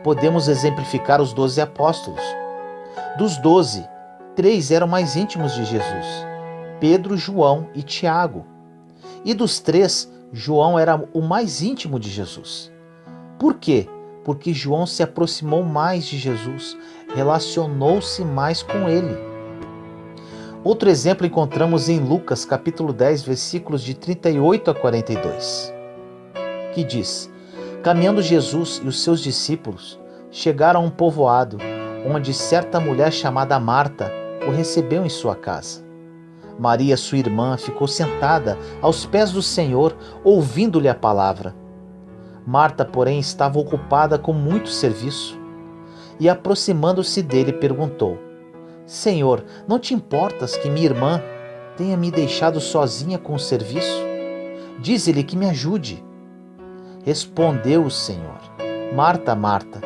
Podemos exemplificar os 12 apóstolos. Dos 12, 3 eram mais íntimos de Jesus: Pedro, João e Tiago. E dos 3, João era o mais íntimo de Jesus. Por quê? Porque João se aproximou mais de Jesus, relacionou-se mais com ele. Outro exemplo encontramos em Lucas capítulo 10, versículos de 38 a 42, que diz: Caminhando Jesus e os seus discípulos chegaram a um povoado, onde certa mulher chamada Marta o recebeu em sua casa. Maria, sua irmã, ficou sentada aos pés do Senhor, ouvindo-lhe a palavra. Marta, porém, estava ocupada com muito serviço. E, aproximando-se dele, perguntou: Senhor, não te importas que minha irmã tenha me deixado sozinha com o serviço? Dize-lhe que me ajude. Respondeu o Senhor: Marta, Marta,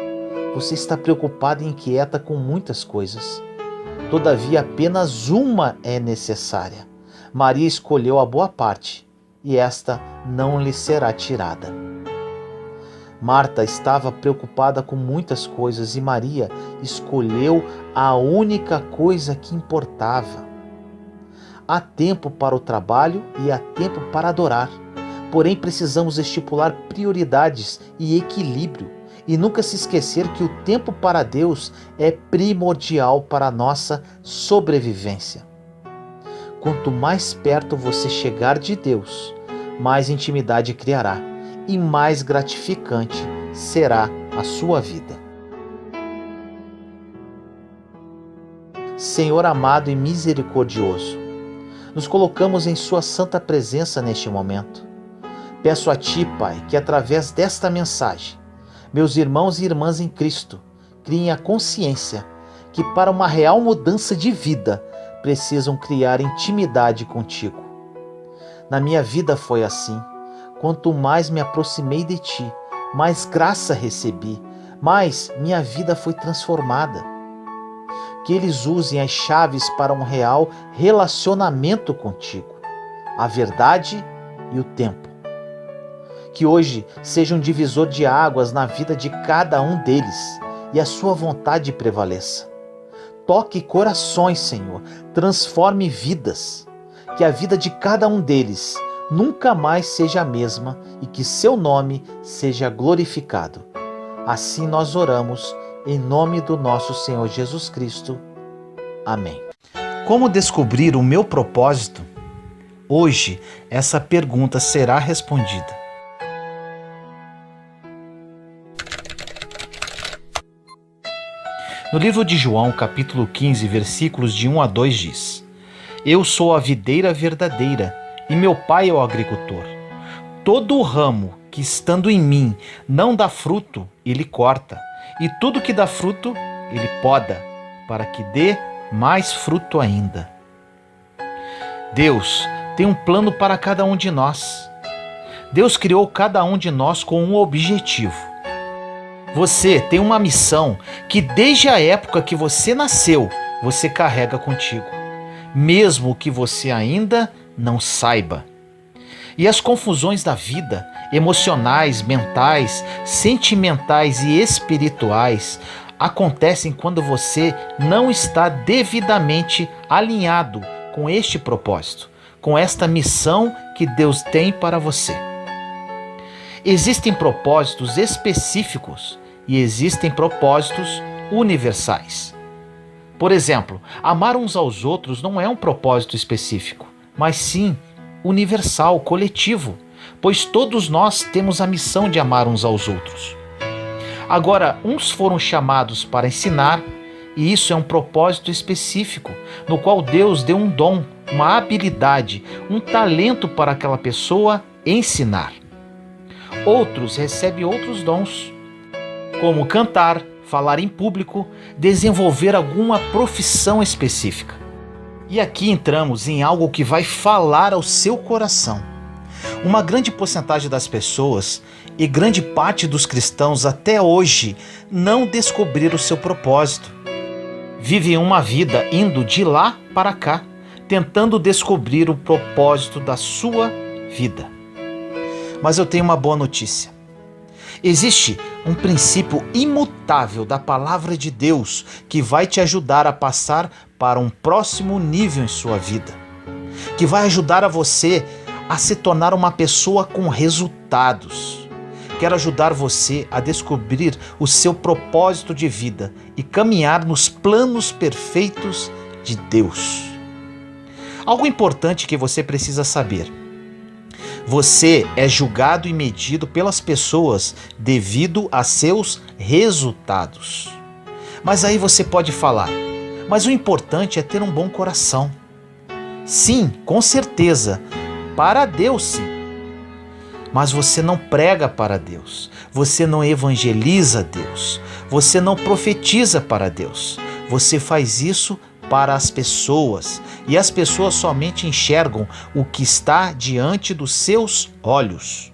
você está preocupada e inquieta com muitas coisas. Todavia, apenas uma é necessária. Maria escolheu a boa parte, e esta não lhe será tirada. Marta estava preocupada com muitas coisas e Maria escolheu a única coisa que importava. Há tempo para o trabalho e há tempo para adorar. Porém, precisamos estipular prioridades e equilíbrio e nunca se esquecer que o tempo para Deus é primordial para a nossa sobrevivência. Quanto mais perto você chegar de Deus, mais intimidade criará e mais gratificante será a sua vida. Senhor amado e misericordioso, nos colocamos em Sua santa presença neste momento. Peço a Ti, Pai, que através desta mensagem, meus irmãos e irmãs em Cristo criem a consciência que para uma real mudança de vida precisam criar intimidade contigo. Na minha vida foi assim. Quanto mais me aproximei de Ti, mais graça recebi, mais minha vida foi transformada. Que eles usem as chaves para um real relacionamento contigo, a verdade e o tempo. Que hoje seja um divisor de águas na vida de cada um deles e a sua vontade prevaleça. Toque corações, Senhor, transforme vidas. Que a vida de cada um deles nunca mais seja a mesma e que seu nome seja glorificado. Assim nós oramos em nome do nosso Senhor Jesus Cristo. Amém. Como descobrir o meu propósito? Hoje essa pergunta será respondida. No livro de João, capítulo 15, versículos de 1 a 2 diz: Eu sou a videira verdadeira e meu pai é o agricultor. Todo o ramo que estando em mim não dá fruto, ele corta, e tudo que dá fruto, ele poda, para que dê mais fruto ainda. Deus tem um plano para cada um de nós. Deus criou cada um de nós com um objetivo. Você tem uma missão que desde a época que você nasceu, você carrega contigo, mesmo que você ainda não saiba. E as confusões da vida, emocionais, mentais, sentimentais e espirituais, acontecem quando você não está devidamente alinhado com este propósito, com esta missão que Deus tem para você. Existem propósitos específicos e existem propósitos universais. Por exemplo, amar uns aos outros não é um propósito específico, mas sim universal, coletivo, pois todos nós temos a missão de amar uns aos outros. Agora, uns foram chamados para ensinar, e isso é um propósito específico, no qual Deus deu um dom, uma habilidade, um talento para aquela pessoa ensinar. Outros recebem outros dons, como cantar, falar em público, desenvolver alguma profissão específica. E aqui entramos em algo que vai falar ao seu coração. Uma grande porcentagem das pessoas e grande parte dos cristãos até hoje não descobriram o seu propósito. vivem uma vida indo de lá para cá, tentando descobrir o propósito da sua vida. Mas eu tenho uma boa notícia. Existe um princípio imutável da palavra de Deus que vai te ajudar a passar para um próximo nível em sua vida, que vai ajudar a você a se tornar uma pessoa com resultados. Quero ajudar você a descobrir o seu propósito de vida e caminhar nos planos perfeitos de Deus. Algo importante que você precisa saber: você é julgado e medido pelas pessoas devido a seus resultados. Mas aí você pode falar: mas o importante é ter um bom coração. Sim, com certeza, para Deus sim. Mas você não prega para Deus, você não evangeliza Deus, você não profetiza para Deus. Você faz isso para as pessoas, e as pessoas somente enxergam o que está diante dos seus olhos.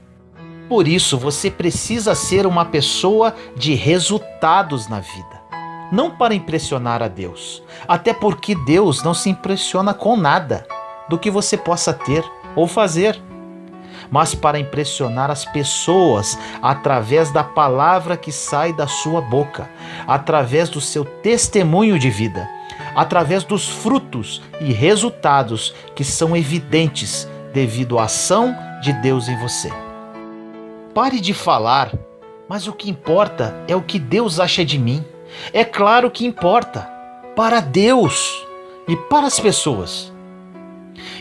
Por isso, você precisa ser uma pessoa de resultados na vida, não para impressionar a Deus, até porque Deus não se impressiona com nada do que você possa ter ou fazer, mas para impressionar as pessoas através da palavra que sai da sua boca, através do seu testemunho de vida, através dos frutos e resultados que são evidentes devido à ação de Deus em você. Pare de falar, mas o que importa é o que Deus acha de mim. É claro que importa, para Deus e para as pessoas.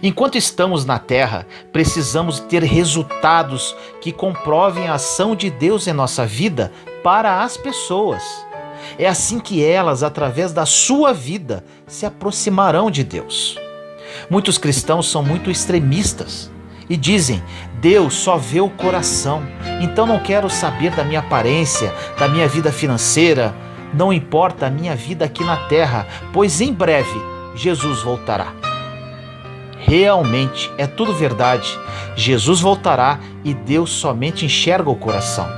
Enquanto estamos na terra, precisamos ter resultados que comprovem a ação de Deus em nossa vida para as pessoas. É assim que elas, através da sua vida, se aproximarão de Deus. Muitos cristãos são muito extremistas e dizem: Deus só vê o coração, então não quero saber da minha aparência, da minha vida financeira, não importa a minha vida aqui na terra, pois em breve Jesus voltará. Realmente, é tudo verdade. Jesus voltará e Deus somente enxerga o coração.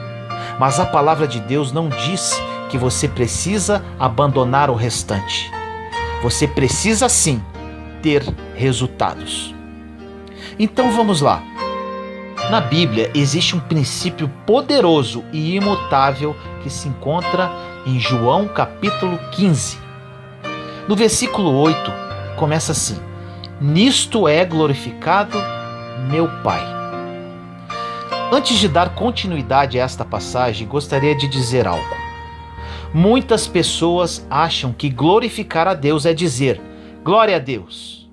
Mas a palavra de Deus não diz que você precisa abandonar o restante. Você precisa sim ter resultados. Então vamos lá. Na Bíblia existe um princípio poderoso e imutável que se encontra em João capítulo 15. No versículo 8 começa assim: nisto é glorificado meu Pai. Antes de dar continuidade a esta passagem, gostaria de dizer algo. Muitas pessoas acham que glorificar a Deus é dizer glória a Deus.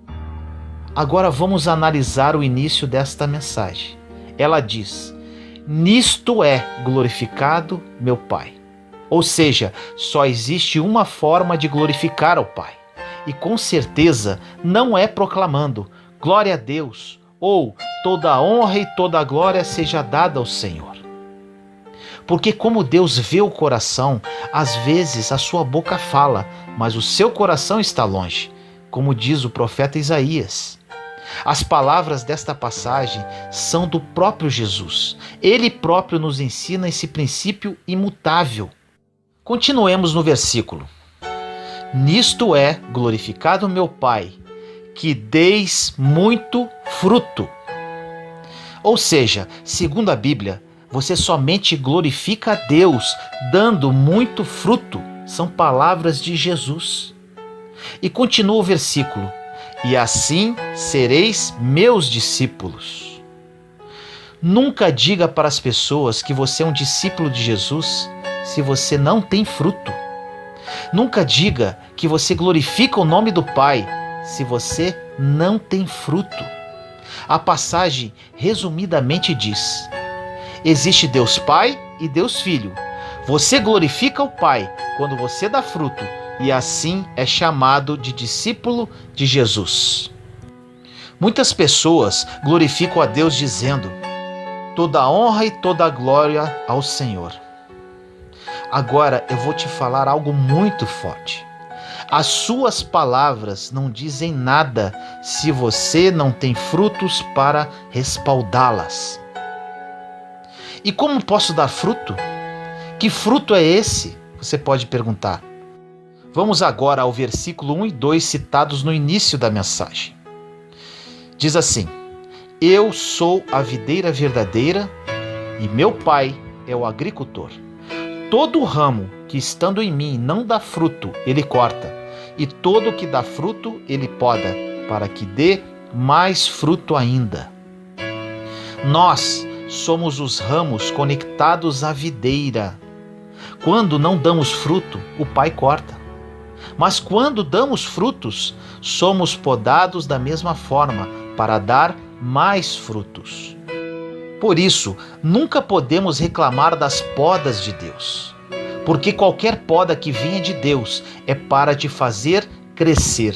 Agora vamos analisar o início desta mensagem. Ela diz: nisto é glorificado meu Pai. Ou seja, só existe uma forma de glorificar ao Pai. E com certeza não é proclamando glória a Deus ou toda a honra e toda a glória seja dada ao Senhor. Porque como Deus vê o coração, às vezes a sua boca fala, mas o seu coração está longe, como diz o profeta Isaías. As palavras desta passagem são do próprio Jesus. Ele próprio nos ensina esse princípio imutável. Continuemos no versículo. Nisto é glorificado meu Pai, que deis muito fruto. Ou seja, segundo a Bíblia, você somente glorifica a Deus dando muito fruto. São palavras de Jesus. E continua o versículo: e assim sereis meus discípulos. Nunca diga para as pessoas que você é um discípulo de Jesus se você não tem fruto. Nunca diga que você glorifica o nome do Pai se você não tem fruto. A passagem resumidamente diz: existe Deus Pai e Deus Filho. Você glorifica o Pai quando você dá fruto e assim é chamado de discípulo de Jesus. Muitas pessoas glorificam a Deus dizendo: toda a honra e toda a glória ao Senhor. Agora eu vou te falar algo muito forte. As suas palavras não dizem nada se você não tem frutos para respaldá-las. E como posso dar fruto? Que fruto é esse? Você pode perguntar. Vamos agora ao versículo 1 e 2 citados no início da mensagem. Diz assim: Eu sou a videira verdadeira e meu pai é o agricultor. Todo ramo que estando em mim não dá fruto, ele corta, e todo que dá fruto, ele poda, para que dê mais fruto ainda. Nós somos os ramos conectados à videira. Quando não damos fruto, o pai corta. Mas quando damos frutos, somos podados da mesma forma, para dar mais frutos. Por isso, nunca podemos reclamar das podas de Deus, porque qualquer poda que venha de Deus é para te fazer crescer.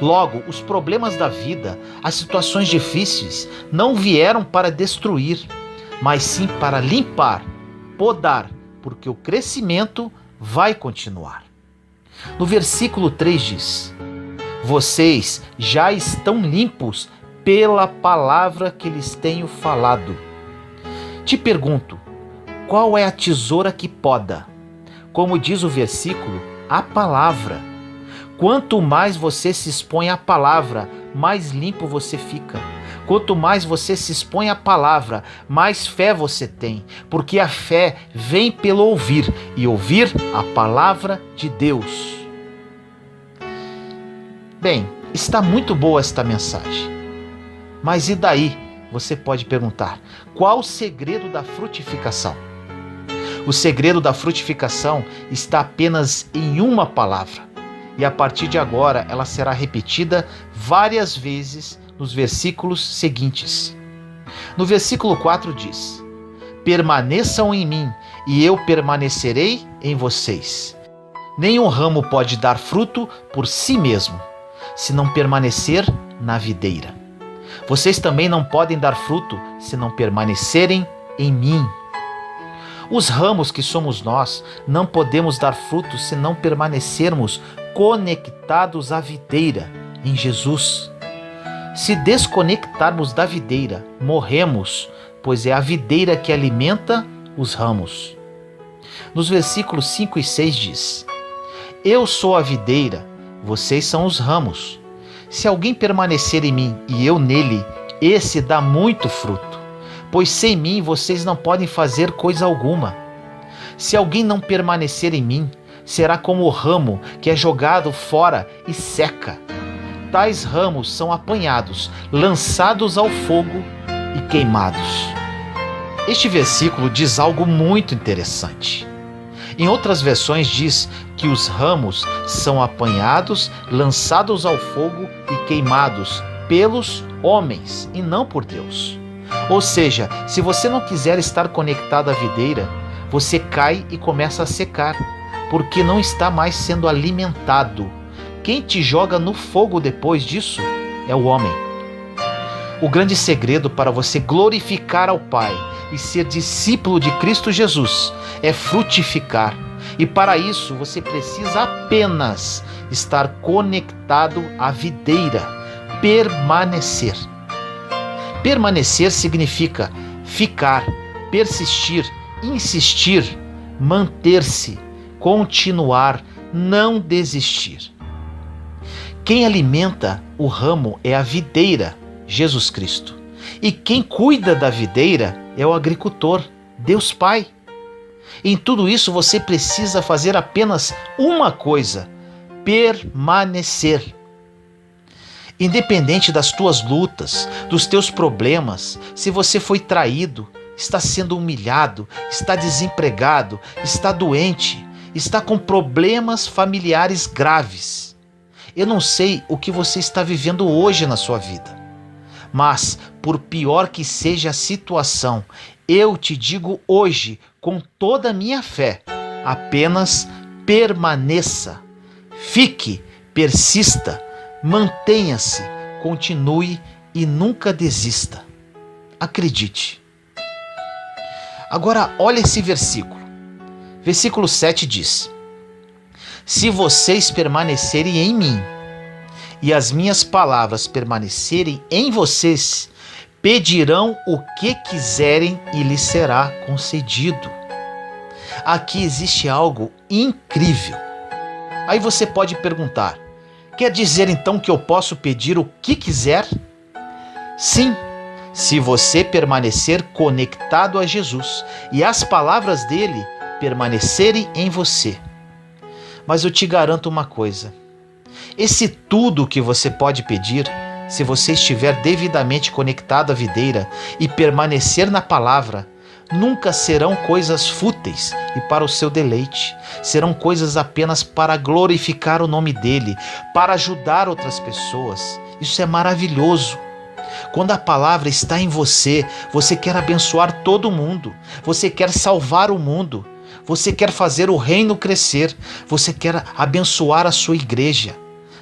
Logo, os problemas da vida, as situações difíceis, não vieram para destruir, mas sim para limpar, podar, porque o crescimento vai continuar. No versículo 3 diz: Vocês já estão limpos pela palavra que lhes tenho falado. Te pergunto, qual é a tesoura que poda? Como diz o versículo, a palavra. Quanto mais você se expõe à palavra, mais limpo você fica. Quanto mais você se expõe à palavra, mais fé você tem, porque a fé vem pelo ouvir, e ouvir a palavra de Deus. Bem, está muito boa esta mensagem. Mas e daí? Você pode perguntar, qual o segredo da frutificação? O segredo da frutificação está apenas em uma palavra, e a partir de agora ela será repetida várias vezes nos versículos seguintes. No versículo 4 diz: Permaneçam em mim, e eu permanecerei em vocês. Nenhum ramo pode dar fruto por si mesmo, se não permanecer na videira. Vocês também não podem dar fruto se não permanecerem em mim. Os ramos que somos nós não podemos dar fruto se não permanecermos conectados à videira, em Jesus. Se desconectarmos da videira, morremos, pois é a videira que alimenta os ramos. Nos versículos 5 e 6 diz: Eu sou a videira, vocês são os ramos. Se alguém permanecer em mim e eu nele, esse dá muito fruto, pois sem mim vocês não podem fazer coisa alguma. Se alguém não permanecer em mim, será como o ramo que é jogado fora e seca. Tais ramos são apanhados, lançados ao fogo e queimados. Este versículo diz algo muito interessante. Em outras versões diz que os ramos são apanhados, lançados ao fogo e queimados pelos homens e não por Deus. Ou seja, se você não quiser estar conectado à videira, você cai e começa a secar, porque não está mais sendo alimentado. Quem te joga no fogo depois disso é o homem. O grande segredo para você glorificar ao Pai e ser discípulo de Cristo Jesus é frutificar. E para isso você precisa apenas estar conectado à videira, permanecer. Permanecer significa ficar, persistir, insistir, manter-se, continuar, não desistir. Quem alimenta o ramo é a videira, Jesus Cristo. E quem cuida da videira é o agricultor, Deus Pai. Em tudo isso você precisa fazer apenas uma coisa: permanecer. Independente das tuas lutas, dos teus problemas, se você foi traído, está sendo humilhado, está desempregado, está doente, está com problemas familiares graves. Eu não sei o que você está vivendo hoje na sua vida, mas por pior que seja a situação, eu te digo hoje, com toda a minha fé, apenas permaneça, fique, persista, mantenha-se, continue e nunca desista. Acredite. Agora olha esse versículo. Versículo 7 diz: Se vocês permanecerem em mim e as minhas palavras permanecerem em vocês, pedirão o que quiserem e lhes será concedido. Aqui existe algo incrível. Aí você pode perguntar: quer dizer então que eu posso pedir o que quiser? Sim, se você permanecer conectado a Jesus e as palavras dele permanecerem em você. Mas eu te garanto uma coisa: esse tudo que você pode pedir, se você estiver devidamente conectado à videira e permanecer na palavra, nunca serão coisas fúteis e para o seu deleite. Serão coisas apenas para glorificar o nome dele, para ajudar outras pessoas. Isso é maravilhoso. Quando a palavra está em você, você quer abençoar todo mundo, você quer salvar o mundo, você quer fazer o reino crescer, você quer abençoar a sua igreja.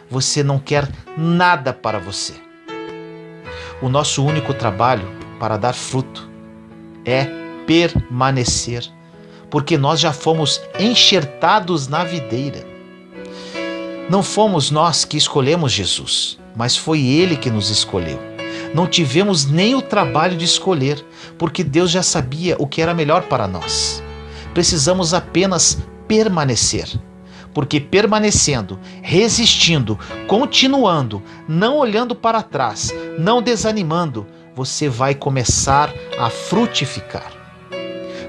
Você não quer nada para você. O nosso único trabalho para dar fruto é permanecer, porque nós já fomos enxertados na videira. Não fomos nós que escolhemos Jesus, mas foi Ele que nos escolheu. Não tivemos nem o trabalho de escolher, porque Deus já sabia o que era melhor para nós. Precisamos apenas permanecer, porque permanecendo, resistindo, continuando, não olhando para trás, não desanimando, você vai começar a frutificar.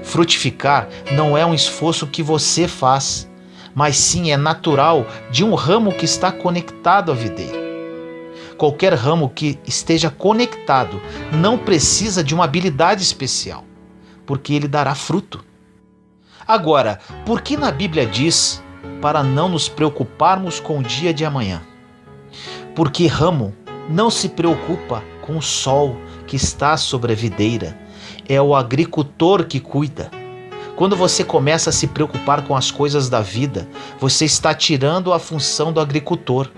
Frutificar não é um esforço que você faz, mas sim é natural de um ramo que está conectado à videira. Qualquer ramo que esteja conectado não precisa de uma habilidade especial, porque ele dará fruto. Agora, por que na Bíblia diz para não nos preocuparmos com o dia de amanhã? Porque ramo não se preocupa com o sol que está sobre a videira, é o agricultor que cuida. Quando você começa a se preocupar com as coisas da vida, você está tirando a função do agricultor.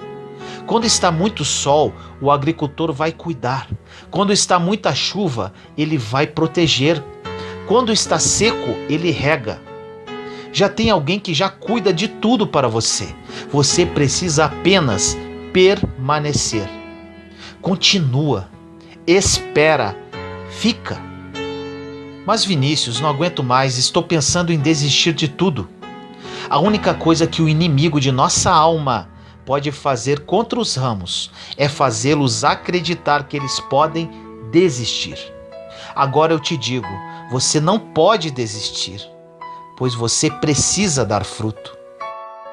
Quando está muito sol, o agricultor vai cuidar. Quando está muita chuva, ele vai proteger. Quando está seco, ele rega. Já tem alguém que já cuida de tudo para você. Você precisa apenas permanecer. Continua, espera, fica. Mas Vinícius, não aguento mais, estou pensando em desistir de tudo. A única coisa que o inimigo de nossa alma pode fazer contra os ramos é fazê-los acreditar que eles podem desistir. Agora eu te digo, você não pode desistir, pois você precisa dar fruto.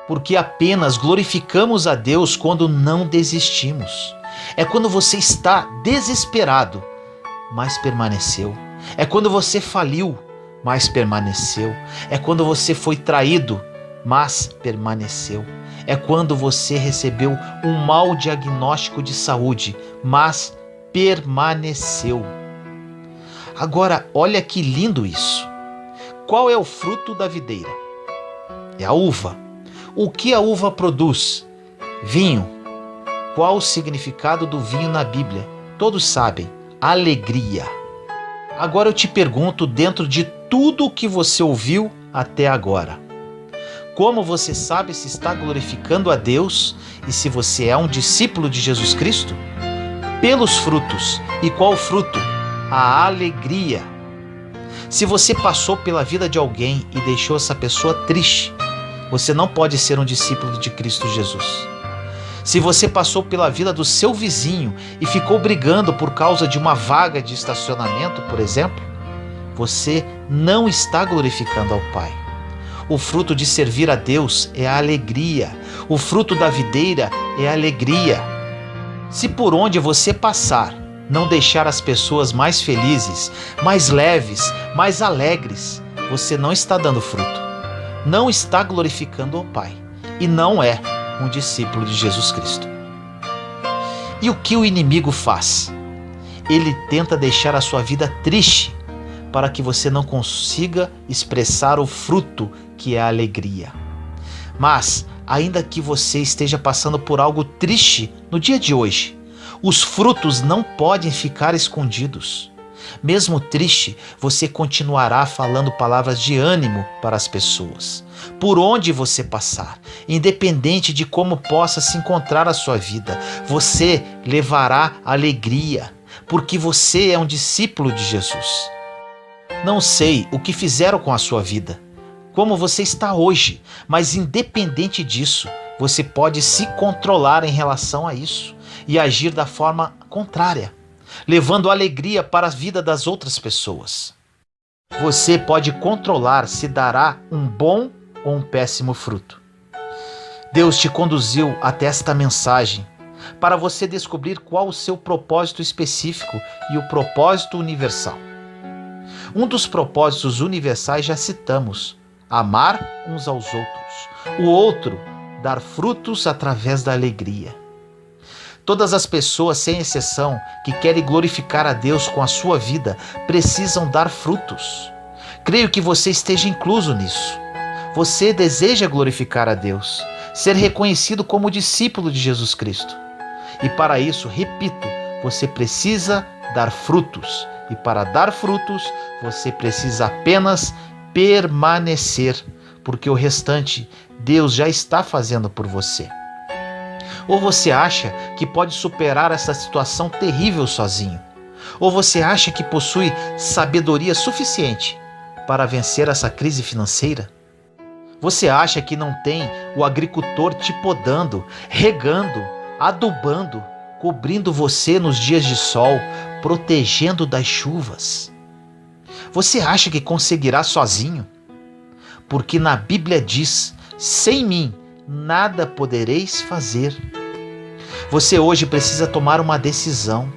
Porque apenas glorificamos a Deus quando não desistimos. É quando você está desesperado, mas permaneceu. É quando você faliu, mas permaneceu. É quando você foi traído, mas permaneceu. É quando você recebeu um mau diagnóstico de saúde, mas permaneceu. Agora, olha que lindo isso. Qual é o fruto da videira? É a uva. O que a uva produz? Vinho. Qual o significado do vinho na Bíblia? Todos sabem. Alegria. Agora eu te pergunto, dentro de tudo o que você ouviu até agora, como você sabe se está glorificando a Deus e se você é um discípulo de Jesus Cristo? Pelos frutos. E qual fruto? A alegria. Se você passou pela vida de alguém e deixou essa pessoa triste, você não pode ser um discípulo de Cristo Jesus. Se você passou pela vida do seu vizinho e ficou brigando por causa de uma vaga de estacionamento, por exemplo, você não está glorificando ao Pai. O fruto de servir a Deus é a alegria. O fruto da videira é a alegria. Se por onde você passar não deixar as pessoas mais felizes, mais leves, mais alegres, você não está dando fruto. Não está glorificando ao Pai. E não é um discípulo de Jesus Cristo. E o que o inimigo faz? Ele tenta deixar a sua vida triste para que você não consiga expressar o fruto que é a alegria. Mas, ainda que você esteja passando por algo triste no dia de hoje, os frutos não podem ficar escondidos. Mesmo triste, você continuará falando palavras de ânimo para as pessoas. Por onde você passar, independente de como possa se encontrar a sua vida, você levará alegria, porque você é um discípulo de Jesus. Não sei o que fizeram com a sua vida, como você está hoje, mas independente disso, você pode se controlar em relação a isso e agir da forma contrária, levando alegria para a vida das outras pessoas. Você pode controlar se dará um bom ou um péssimo fruto. Deus te conduziu até esta mensagem para você descobrir qual o seu propósito específico e o propósito universal. Um dos propósitos universais já citamos: amar uns aos outros. O outro, dar frutos através da alegria. Todas as pessoas, sem exceção, que querem glorificar a Deus com a sua vida, precisam dar frutos. Creio que você esteja incluso nisso. Você deseja glorificar a Deus, ser reconhecido como discípulo de Jesus Cristo. E para isso, repito, você precisa dar frutos. E para dar frutos, você precisa apenas permanecer, porque o restante Deus já está fazendo por você. Ou você acha que pode superar essa situação terrível sozinho? Ou você acha que possui sabedoria suficiente para vencer essa crise financeira? Você acha que não tem o agricultor te podando, regando, adubando, cobrindo você nos dias de sol, protegendo das chuvas? Você acha que conseguirá sozinho? Porque na Bíblia diz: sem mim nada podereis fazer. Você hoje precisa tomar uma decisão.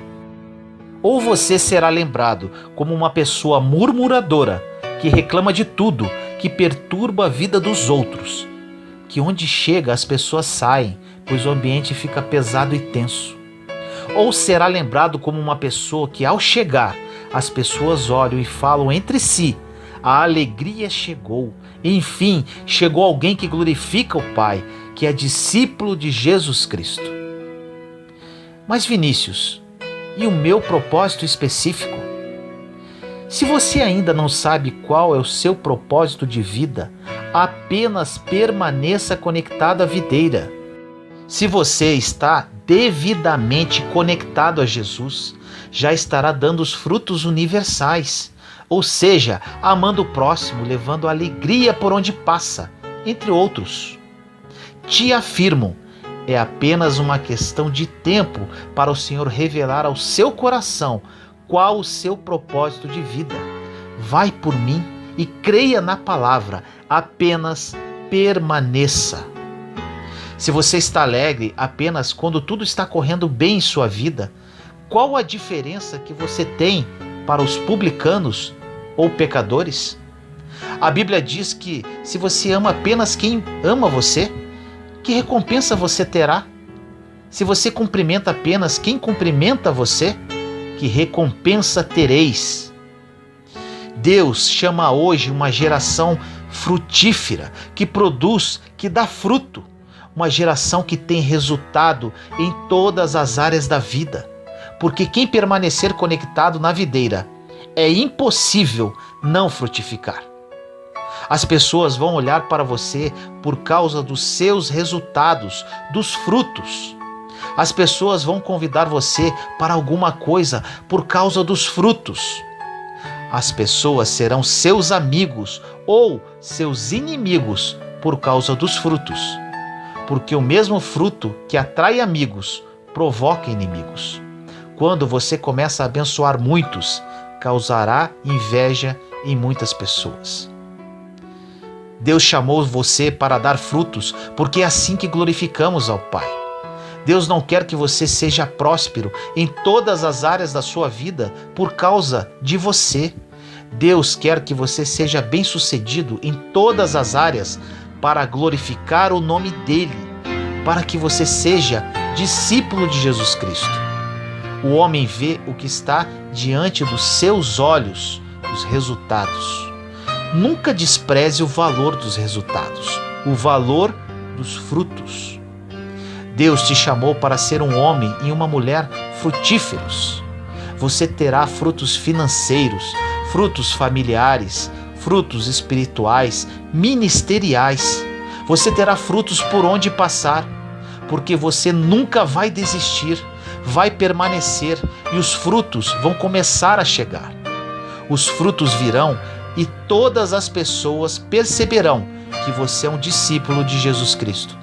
Ou você será lembrado como uma pessoa murmuradora, que reclama de tudo, que perturba a vida dos outros, que onde chega as pessoas saem, pois o ambiente fica pesado e tenso. Ou será lembrado como uma pessoa que, ao chegar, as pessoas olham e falam entre si: a alegria chegou. Enfim, chegou alguém que glorifica o Pai, que é discípulo de Jesus Cristo. Mas Vinícius, e o meu propósito específico? Se você ainda não sabe qual é o seu propósito de vida, apenas permaneça conectado à videira. Se você está devidamente conectado a Jesus, já estará dando os frutos universais, ou seja, amando o próximo, levando alegria por onde passa, entre outros. Te afirmo, é apenas uma questão de tempo para o Senhor revelar ao seu coração qual o seu propósito de vida. Vai por mim e creia na palavra, apenas permaneça. Se você está alegre apenas quando tudo está correndo bem em sua vida, qual a diferença que você tem para os publicanos ou pecadores? A Bíblia diz que se você ama apenas quem ama você, que recompensa você terá? Se você cumprimenta apenas quem cumprimenta você, que recompensa tereis? Deus chama hoje uma geração frutífera, que produz, que dá fruto, uma geração que tem resultado em todas as áreas da vida, porque quem permanecer conectado na videira, é impossível não frutificar. As pessoas vão olhar para você por causa dos seus resultados, dos frutos. As pessoas vão convidar você para alguma coisa por causa dos frutos. As pessoas serão seus amigos ou seus inimigos por causa dos frutos. Porque o mesmo fruto que atrai amigos provoca inimigos. Quando você começa a abençoar muitos, causará inveja em muitas pessoas. Deus chamou você para dar frutos, porque é assim que glorificamos ao Pai. Deus não quer que você seja próspero em todas as áreas da sua vida por causa de você. Deus quer que você seja bem-sucedido em todas as áreas para glorificar o nome dEle, para que você seja discípulo de Jesus Cristo. O homem vê o que está diante dos seus olhos, os resultados. Nunca despreze o valor dos resultados, o valor dos frutos. Deus te chamou para ser um homem e uma mulher frutíferos. Você terá frutos financeiros, frutos familiares, frutos espirituais, ministeriais. Você terá frutos por onde passar, porque você nunca vai desistir, vai permanecer e os frutos vão começar a chegar. Os frutos virão e todas as pessoas perceberão que você é um discípulo de Jesus Cristo.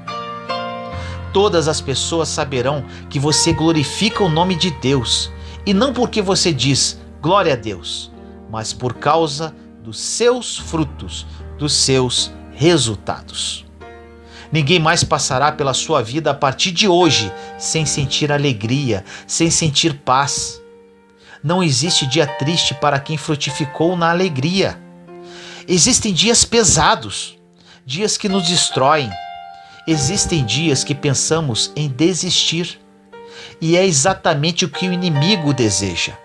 todas as pessoas saberão que você glorifica o nome de Deus, e não porque você diz glória a Deus, mas por causa dos seus frutos, dos seus resultados. Ninguém mais passará pela sua vida a partir de hoje sem sentir alegria, sem sentir paz. Não existe dia triste para quem frutificou na alegria. Existem dias pesados, dias que nos destroem. Existem dias que pensamos em desistir. E é exatamente o que o inimigo deseja: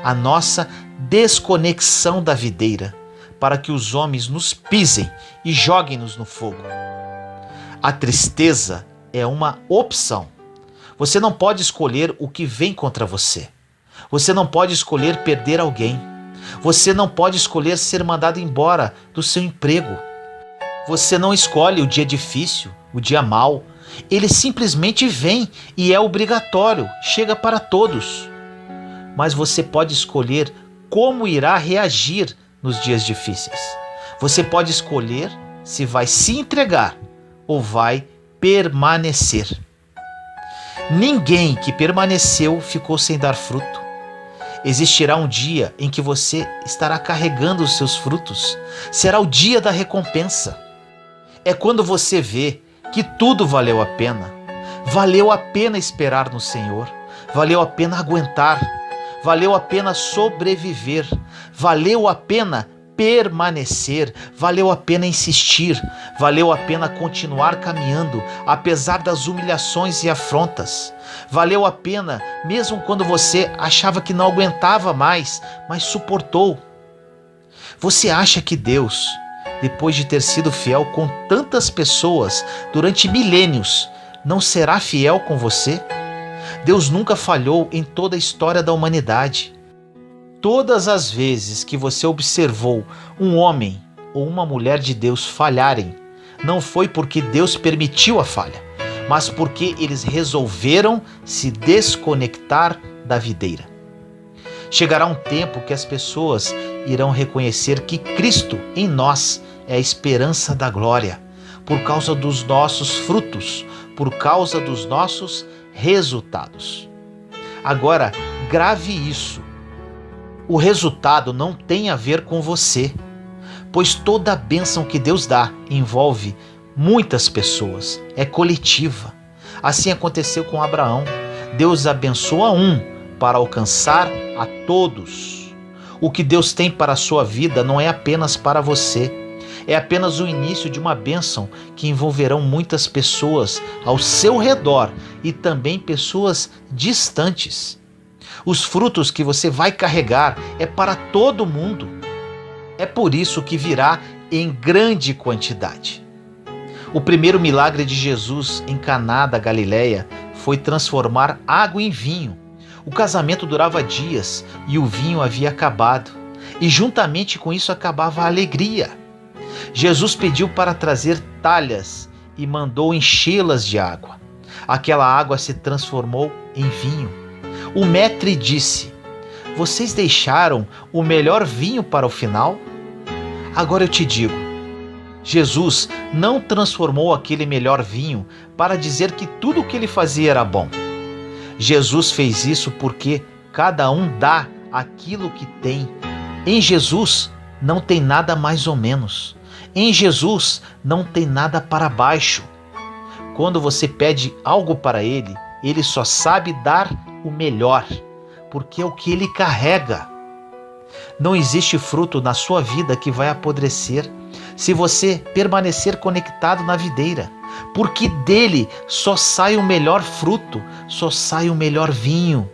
a nossa desconexão da videira, para que os homens nos pisem e joguem-nos no fogo. A tristeza é uma opção. Você não pode escolher o que vem contra você. Você não pode escolher perder alguém. Você não pode escolher ser mandado embora do seu emprego. Você não escolhe o dia difícil, o dia mau. Ele simplesmente vem e é obrigatório, chega para todos. Mas você pode escolher como irá reagir nos dias difíceis. Você pode escolher se vai se entregar ou vai permanecer. Ninguém que permaneceu ficou sem dar fruto. Existirá um dia em que você estará carregando os seus frutos. Será o dia da recompensa. É quando você vê que tudo valeu a pena. Valeu a pena esperar no Senhor. Valeu a pena aguentar. Valeu a pena sobreviver. Valeu a pena permanecer. Valeu a pena insistir. Valeu a pena continuar caminhando, apesar das humilhações e afrontas. Valeu a pena, mesmo quando você achava que não aguentava mais, mas suportou. Você acha que Deus, depois de ter sido fiel com tantas pessoas durante milênios, não será fiel com você? Deus nunca falhou em toda a história da humanidade. Todas as vezes que você observou um homem ou uma mulher de Deus falharem, não foi porque Deus permitiu a falha, mas porque eles resolveram se desconectar da videira. Chegará um tempo que as pessoas irão reconhecer que Cristo em nós é a esperança da glória, por causa dos nossos frutos, por causa dos nossos resultados. Agora, grave isso. O resultado não tem a ver com você, pois toda a bênção que Deus dá envolve muitas pessoas, é coletiva. Assim aconteceu com Abraão. Deus abençoa um para alcançar a todos. O que Deus tem para a sua vida não é apenas para você, é apenas o início de uma bênção que envolverão muitas pessoas ao seu redor e também pessoas distantes. Os frutos que você vai carregar é para todo mundo. É por isso que virá em grande quantidade. O primeiro milagre de Jesus em Caná da Galileia foi transformar água em vinho. O casamento durava dias e o vinho havia acabado. E juntamente com isso acabava a alegria. Jesus pediu para trazer talhas e mandou enchê-las de água. Aquela água se transformou em vinho. O maître disse: "Vocês deixaram o melhor vinho para o final?" Agora eu te digo, Jesus não transformou aquele melhor vinho para dizer que tudo o que ele fazia era bom. Jesus fez isso porque cada um dá aquilo que tem. Em Jesus não tem nada mais ou menos. Em Jesus não tem nada para baixo. Quando você pede algo para ele, ele só sabe dar o melhor, porque é o que ele carrega. Não existe fruto na sua vida que vai apodrecer se você permanecer conectado na videira, porque dele só sai o melhor fruto, só sai o melhor vinho.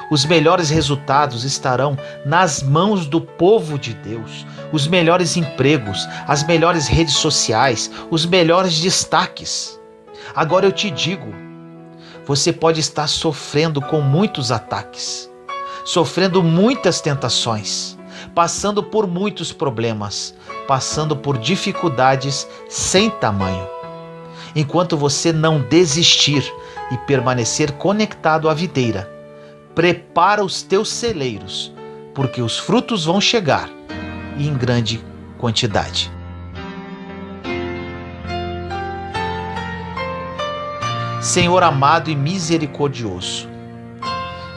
Os melhores resultados estarão nas mãos do povo de Deus, os melhores empregos, as melhores redes sociais, os melhores destaques. Agora eu te digo, você pode estar sofrendo com muitos ataques, sofrendo muitas tentações, passando por muitos problemas, passando por dificuldades sem tamanho. Enquanto você não desistir e permanecer conectado à videira, prepara os teus celeiros, porque os frutos vão chegar e em grande quantidade. Senhor amado e misericordioso,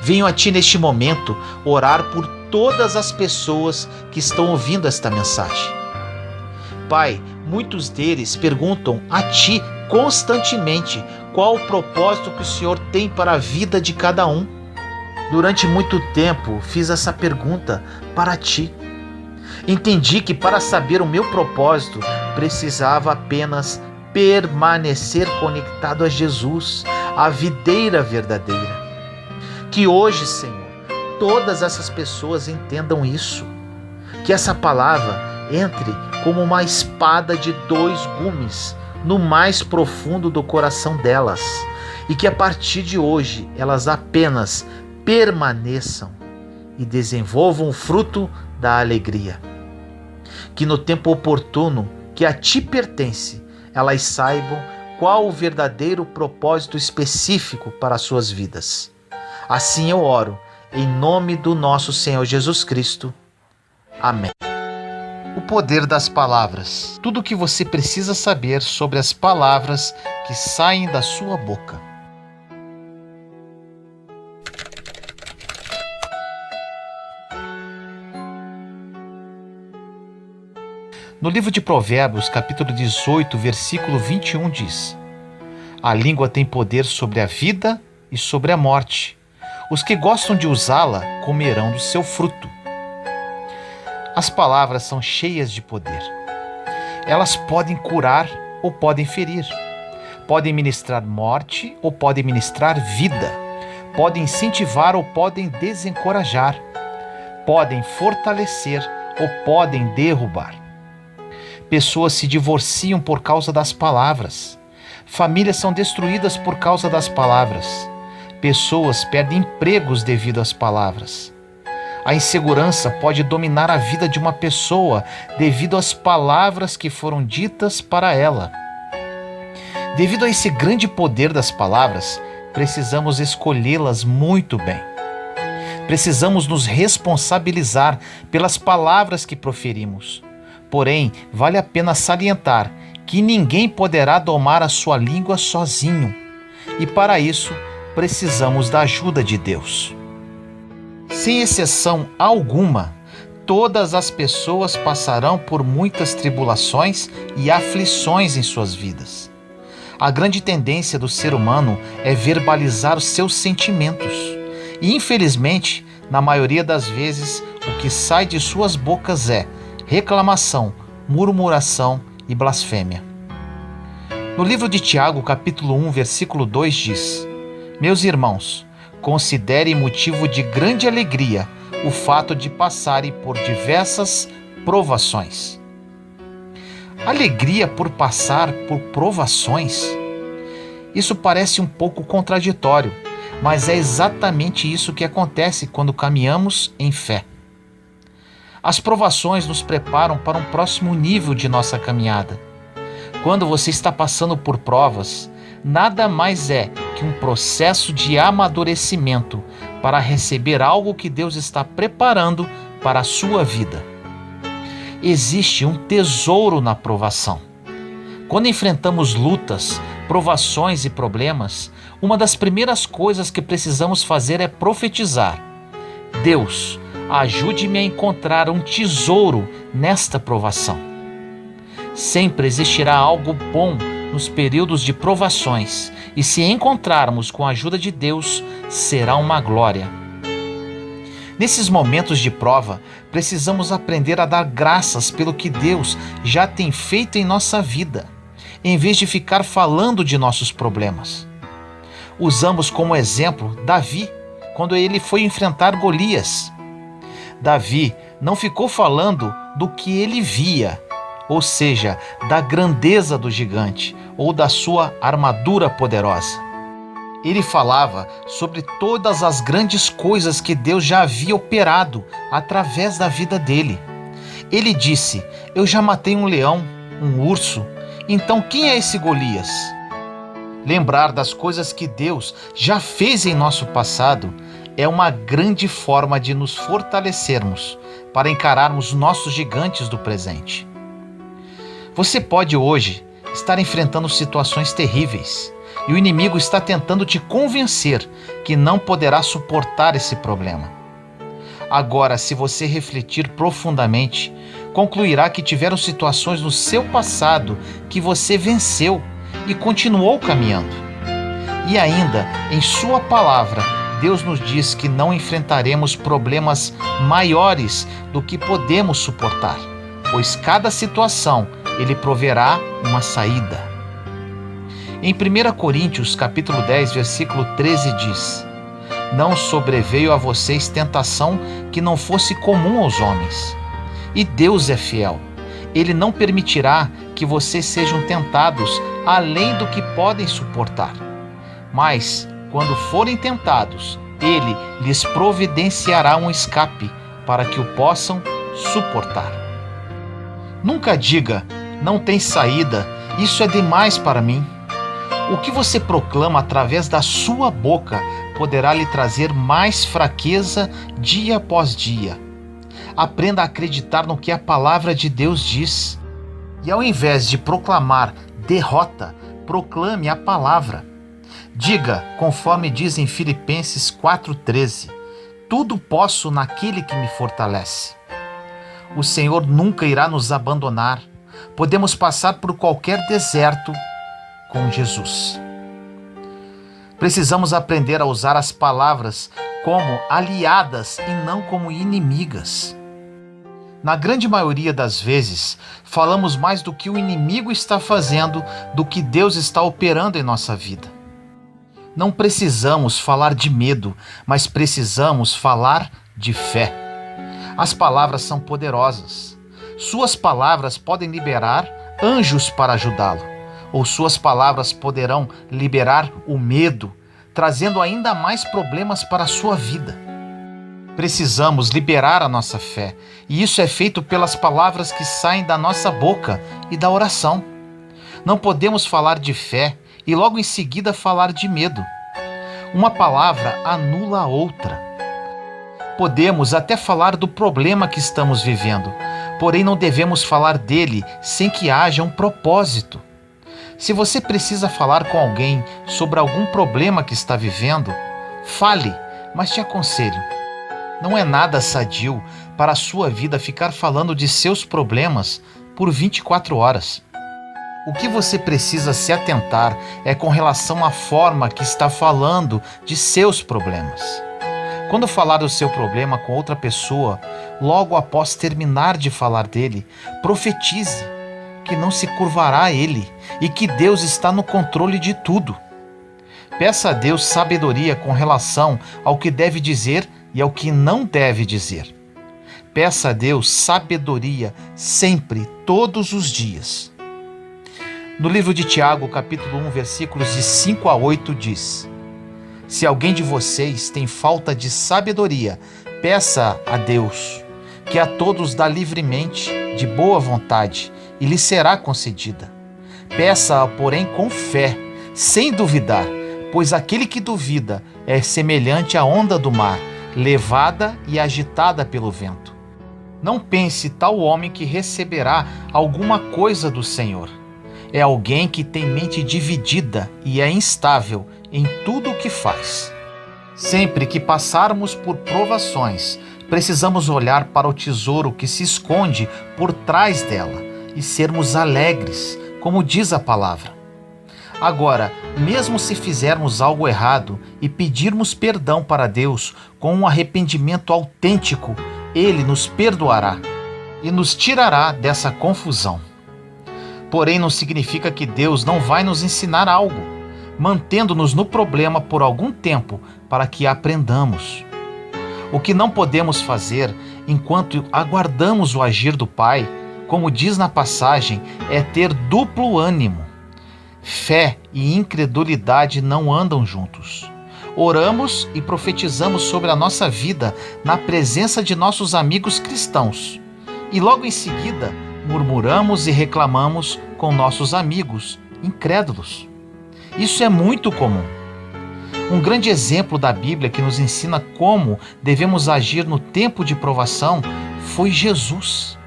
venho a Ti neste momento orar por todas as pessoas que estão ouvindo esta mensagem. Pai, muitos deles perguntam a Ti constantemente qual o propósito que o Senhor tem para a vida de cada um. Durante muito tempo fiz essa pergunta para Ti. Entendi que para saber o meu propósito precisava apenas permanecer conectado a Jesus, a videira verdadeira. Que hoje, Senhor, todas essas pessoas entendam isso. Que essa palavra entre como uma espada de 2 gumes no mais profundo do coração delas. E que a partir de hoje elas apenas permaneçam e desenvolvam o fruto da alegria. Que no tempo oportuno que a Ti pertence, elas saibam qual o verdadeiro propósito específico para as suas vidas. Assim eu oro, em nome do nosso Senhor Jesus Cristo. Amém. O poder das palavras. Tudo o que você precisa saber sobre as palavras que saem da sua boca. No livro de Provérbios, capítulo 18, versículo 21 diz: A língua tem poder sobre a vida e sobre a morte. Os que gostam de usá-la comerão do seu fruto. As palavras são cheias de poder. Elas podem curar ou podem ferir. Podem ministrar morte ou podem ministrar vida. Podem incentivar ou podem desencorajar. Podem fortalecer ou podem derrubar. Pessoas se divorciam por causa das palavras. Famílias são destruídas por causa das palavras. Pessoas perdem empregos devido às palavras. A insegurança pode dominar a vida de uma pessoa devido às palavras que foram ditas para ela. Devido a esse grande poder das palavras, precisamos escolhê-las muito bem. Precisamos nos responsabilizar pelas palavras que proferimos. Porém, vale a pena salientar que ninguém poderá domar a sua língua sozinho. E para isso, precisamos da ajuda de Deus. Sem exceção alguma, todas as pessoas passarão por muitas tribulações e aflições em suas vidas. A grande tendência do ser humano é verbalizar os seus sentimentos. E, infelizmente, na maioria das vezes, o que sai de suas bocas é reclamação, murmuração e blasfêmia. No livro de Tiago, capítulo 1, versículo 2 diz: Meus irmãos, considerem motivo de grande alegria o fato de passarem por diversas provações. Alegria por passar por provações? Isso parece um pouco contraditório, mas é exatamente isso que acontece quando caminhamos em fé. As provações nos preparam para um próximo nível de nossa caminhada. Quando você está passando por provas, nada mais é que um processo de amadurecimento para receber algo que Deus está preparando para a sua vida. Existe um tesouro na provação. Quando enfrentamos lutas, provações e problemas, uma das primeiras coisas que precisamos fazer é profetizar: Deus, ajude-me a encontrar um tesouro nesta provação. Sempre existirá algo bom nos períodos de provações, e se encontrarmos com a ajuda de Deus, será uma glória. Nesses momentos de prova, precisamos aprender a dar graças pelo que Deus já tem feito em nossa vida, em vez de ficar falando de nossos problemas. Usamos como exemplo Davi, quando ele foi enfrentar Golias. Davi não ficou falando do que ele via, ou seja, da grandeza do gigante ou da sua armadura poderosa. Ele falava sobre todas as grandes coisas que Deus já havia operado através da vida dele. Ele disse: Eu já matei um leão, um urso, então quem é esse Golias? Lembrar das coisas que Deus já fez em nosso passado é uma grande forma de nos fortalecermos para encararmos nossos gigantes do presente. Você pode hoje estar enfrentando situações terríveis, E o inimigo está tentando te convencer que não poderá suportar esse problema. Agora, se você refletir profundamente, concluirá que tiveram situações no seu passado que você venceu e continuou caminhando. E ainda, em sua palavra, Deus nos diz que não enfrentaremos problemas maiores do que podemos suportar, pois cada situação Ele proverá uma saída. Em 1 Coríntios, capítulo 10, versículo 13 diz: não sobreveio a vocês tentação que não fosse comum aos homens. E Deus é fiel. Ele não permitirá que vocês sejam tentados além do que podem suportar. Mas, quando forem tentados, Ele lhes providenciará um escape para que o possam suportar. Nunca diga, não tem saída, isso é demais para mim. O que você proclama através da sua boca poderá lhe trazer mais fraqueza dia após dia. Aprenda a acreditar no que a palavra de Deus diz. E ao invés de proclamar derrota, proclame a palavra. Diga, conforme diz em Filipenses 4,13, tudo posso naquele que me fortalece. O Senhor nunca irá nos abandonar. Podemos passar por qualquer deserto com Jesus. Precisamos aprender a usar as palavras como aliadas e não como inimigas. Na grande maioria das vezes, falamos mais do que o inimigo está fazendo do que Deus está operando em nossa vida. Não precisamos falar de medo, mas precisamos falar de fé. As palavras são poderosas. Suas palavras podem liberar anjos para ajudá-lo. Ou suas palavras poderão liberar o medo, trazendo ainda mais problemas para a sua vida. Precisamos liberar a nossa fé, e isso é feito pelas palavras que saem da nossa boca e da oração. Não podemos falar de fé e logo em seguida falar de medo. Uma palavra anula a outra. Podemos até falar do problema que estamos vivendo, porém não devemos falar dele sem que haja um propósito. Se você precisa falar com alguém sobre algum problema que está vivendo, fale, mas te aconselho, não é nada sadio para a sua vida ficar falando de seus problemas por 24 horas. O que você precisa se atentar é com relação à forma que está falando de seus problemas. Quando falar do seu problema com outra pessoa, logo após terminar de falar dele, profetize que não se curvará a ele e que Deus está no controle de tudo. Peça a Deus sabedoria com relação ao que deve dizer e ao que não deve dizer. Peça a Deus sabedoria sempre, todos os dias. No livro de Tiago, capítulo 1, versículos de 5 a 8 diz: se alguém de vocês tem falta de sabedoria, peça a Deus, que a todos dá livremente, de boa vontade, e lhe será concedida. Peça-a, porém, com fé, sem duvidar, pois aquele que duvida é semelhante à onda do mar, levada e agitada pelo vento. Não pense tal homem que receberá alguma coisa do Senhor. É alguém que tem mente dividida e é instável em tudo o que faz. Sempre que passarmos por provações, precisamos olhar para o tesouro que se esconde por trás dela e sermos alegres, como diz a palavra. Agora, mesmo se fizermos algo errado e pedirmos perdão para Deus com um arrependimento autêntico, Ele nos perdoará e nos tirará dessa confusão. Porém, não significa que Deus não vai nos ensinar algo, mantendo-nos no problema por algum tempo para que aprendamos. O que não podemos fazer enquanto aguardamos o agir do Pai, como diz na passagem, é ter duplo ânimo. Fé e incredulidade não andam juntos. Oramos e profetizamos sobre a nossa vida na presença de nossos amigos cristãos. E logo em seguida, murmuramos e reclamamos com nossos amigos incrédulos. Isso é muito comum. Um grande exemplo da Bíblia que nos ensina como devemos agir no tempo de provação foi Jesus.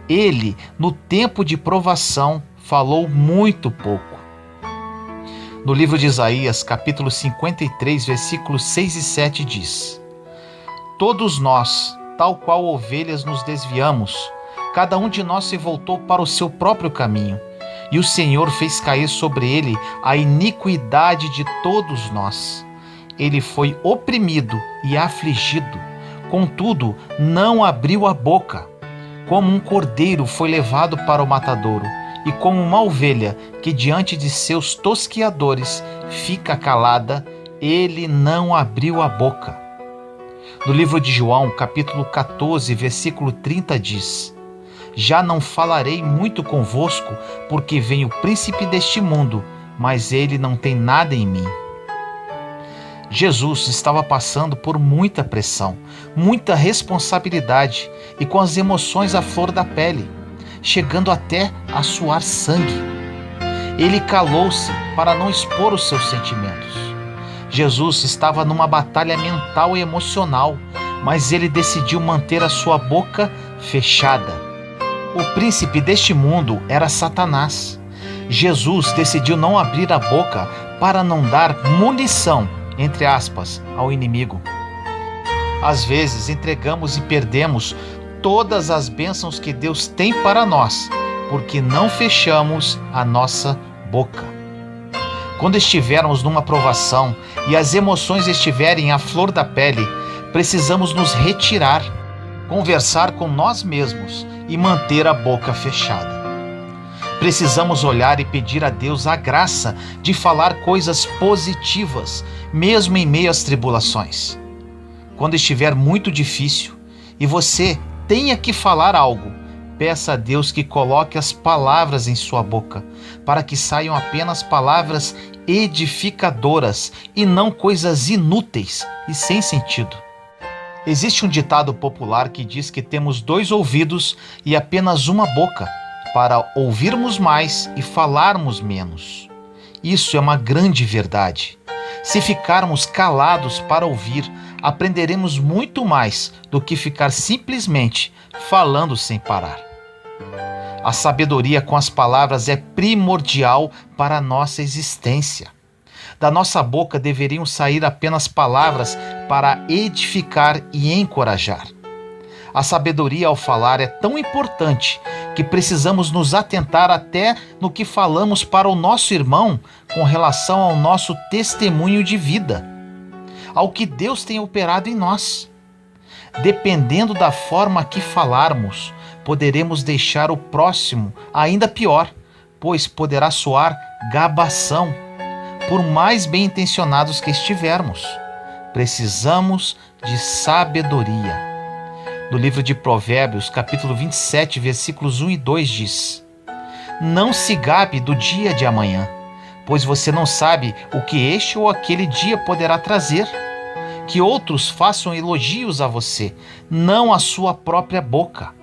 Ele, no tempo de provação, falou muito pouco. No livro de Isaías, capítulo 53, versículos 6 e 7 diz: Todos nós, tal qual ovelhas, nos desviamos, cada um de nós se voltou para o seu próprio caminho, e o Senhor fez cair sobre ele a iniquidade de todos nós. Ele foi oprimido e afligido, contudo não abriu a boca. Como um cordeiro foi levado para o matadouro, e como uma ovelha que diante de seus tosquiadores fica calada, ele não abriu a boca. No livro de João, capítulo 14, versículo 30 diz: Já não falarei muito convosco, porque vem o príncipe deste mundo, mas ele não tem nada em mim. Jesus estava passando por muita pressão, muita responsabilidade e com as emoções à flor da pele, chegando até a suar sangue. Ele calou-se para não expor os seus sentimentos. Jesus estava numa batalha mental e emocional, mas ele decidiu manter a sua boca fechada. O príncipe deste mundo era Satanás. Jesus decidiu não abrir a boca para não dar munição, entre aspas, ao inimigo. Às vezes entregamos e perdemos todas as bênçãos que Deus tem para nós, porque não fechamos a nossa boca. Quando estivermos numa provação e as emoções estiverem à flor da pele, precisamos nos retirar, conversar com nós mesmos e manter a boca fechada. Precisamos olhar e pedir a Deus a graça de falar coisas positivas, mesmo em meio às tribulações. Quando estiver muito difícil e você tenha que falar algo, peça a Deus que coloque as palavras em sua boca, para que saiam apenas palavras edificadoras e não coisas inúteis e sem sentido. Existe um ditado popular que diz que temos 2 ouvidos e apenas uma boca, para ouvirmos mais e falarmos menos. Isso é uma grande verdade. Se ficarmos calados para ouvir, aprenderemos muito mais do que ficar simplesmente falando sem parar. A sabedoria com as palavras é primordial para a nossa existência. Da nossa boca deveriam sair apenas palavras para edificar e encorajar. A sabedoria ao falar é tão importante que precisamos nos atentar até no que falamos para o nosso irmão com relação ao nosso testemunho de vida, ao que Deus tem operado em nós. Dependendo da forma que falarmos, poderemos deixar o próximo ainda pior, pois poderá soar gabação, por mais bem intencionados que estivermos. Precisamos de sabedoria. No livro de Provérbios, capítulo 27, versículos 1 e 2 diz: Não se gabe do dia de amanhã, pois você não sabe o que este ou aquele dia poderá trazer. Que outros façam elogios a você, não a sua própria boca.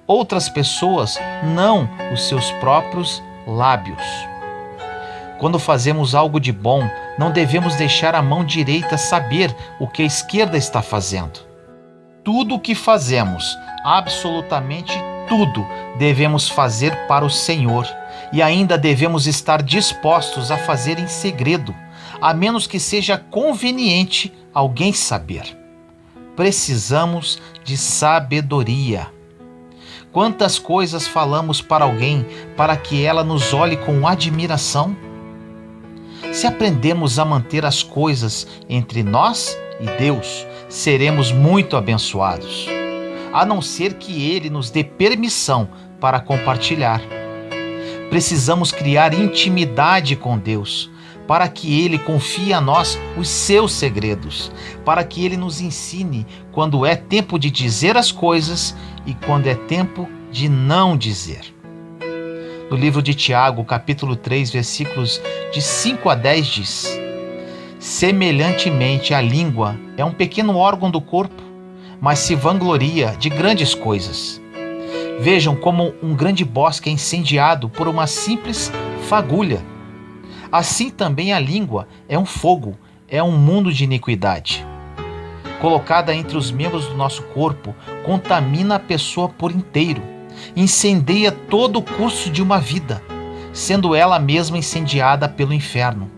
Outras pessoas, não os seus próprios lábios. Quando fazemos algo de bom, não devemos deixar a mão direita saber o que a esquerda está fazendo. Tudo o que fazemos, absolutamente tudo, devemos fazer para o Senhor, e ainda devemos estar dispostos a fazer em segredo, a menos que seja conveniente alguém saber. Precisamos de sabedoria. Quantas coisas falamos para alguém para que ela nos olhe com admiração? Se aprendemos a manter as coisas entre nós e Deus, seremos muito abençoados, a não ser que Ele nos dê permissão para compartilhar. Precisamos criar intimidade com Deus, para que Ele confie a nós os seus segredos, para que Ele nos ensine quando é tempo de dizer as coisas e quando é tempo de não dizer. No livro de Tiago, capítulo 3, versículos de 5 a 10 diz: Semelhantemente, a língua é um pequeno órgão do corpo, mas se vangloria de grandes coisas. Vejam como um grande bosque é incendiado por uma simples fagulha. Assim também a língua é um fogo, é um mundo de iniquidade. Colocada entre os membros do nosso corpo, contamina a pessoa por inteiro, incendeia todo o curso de uma vida, sendo ela mesma incendiada pelo inferno.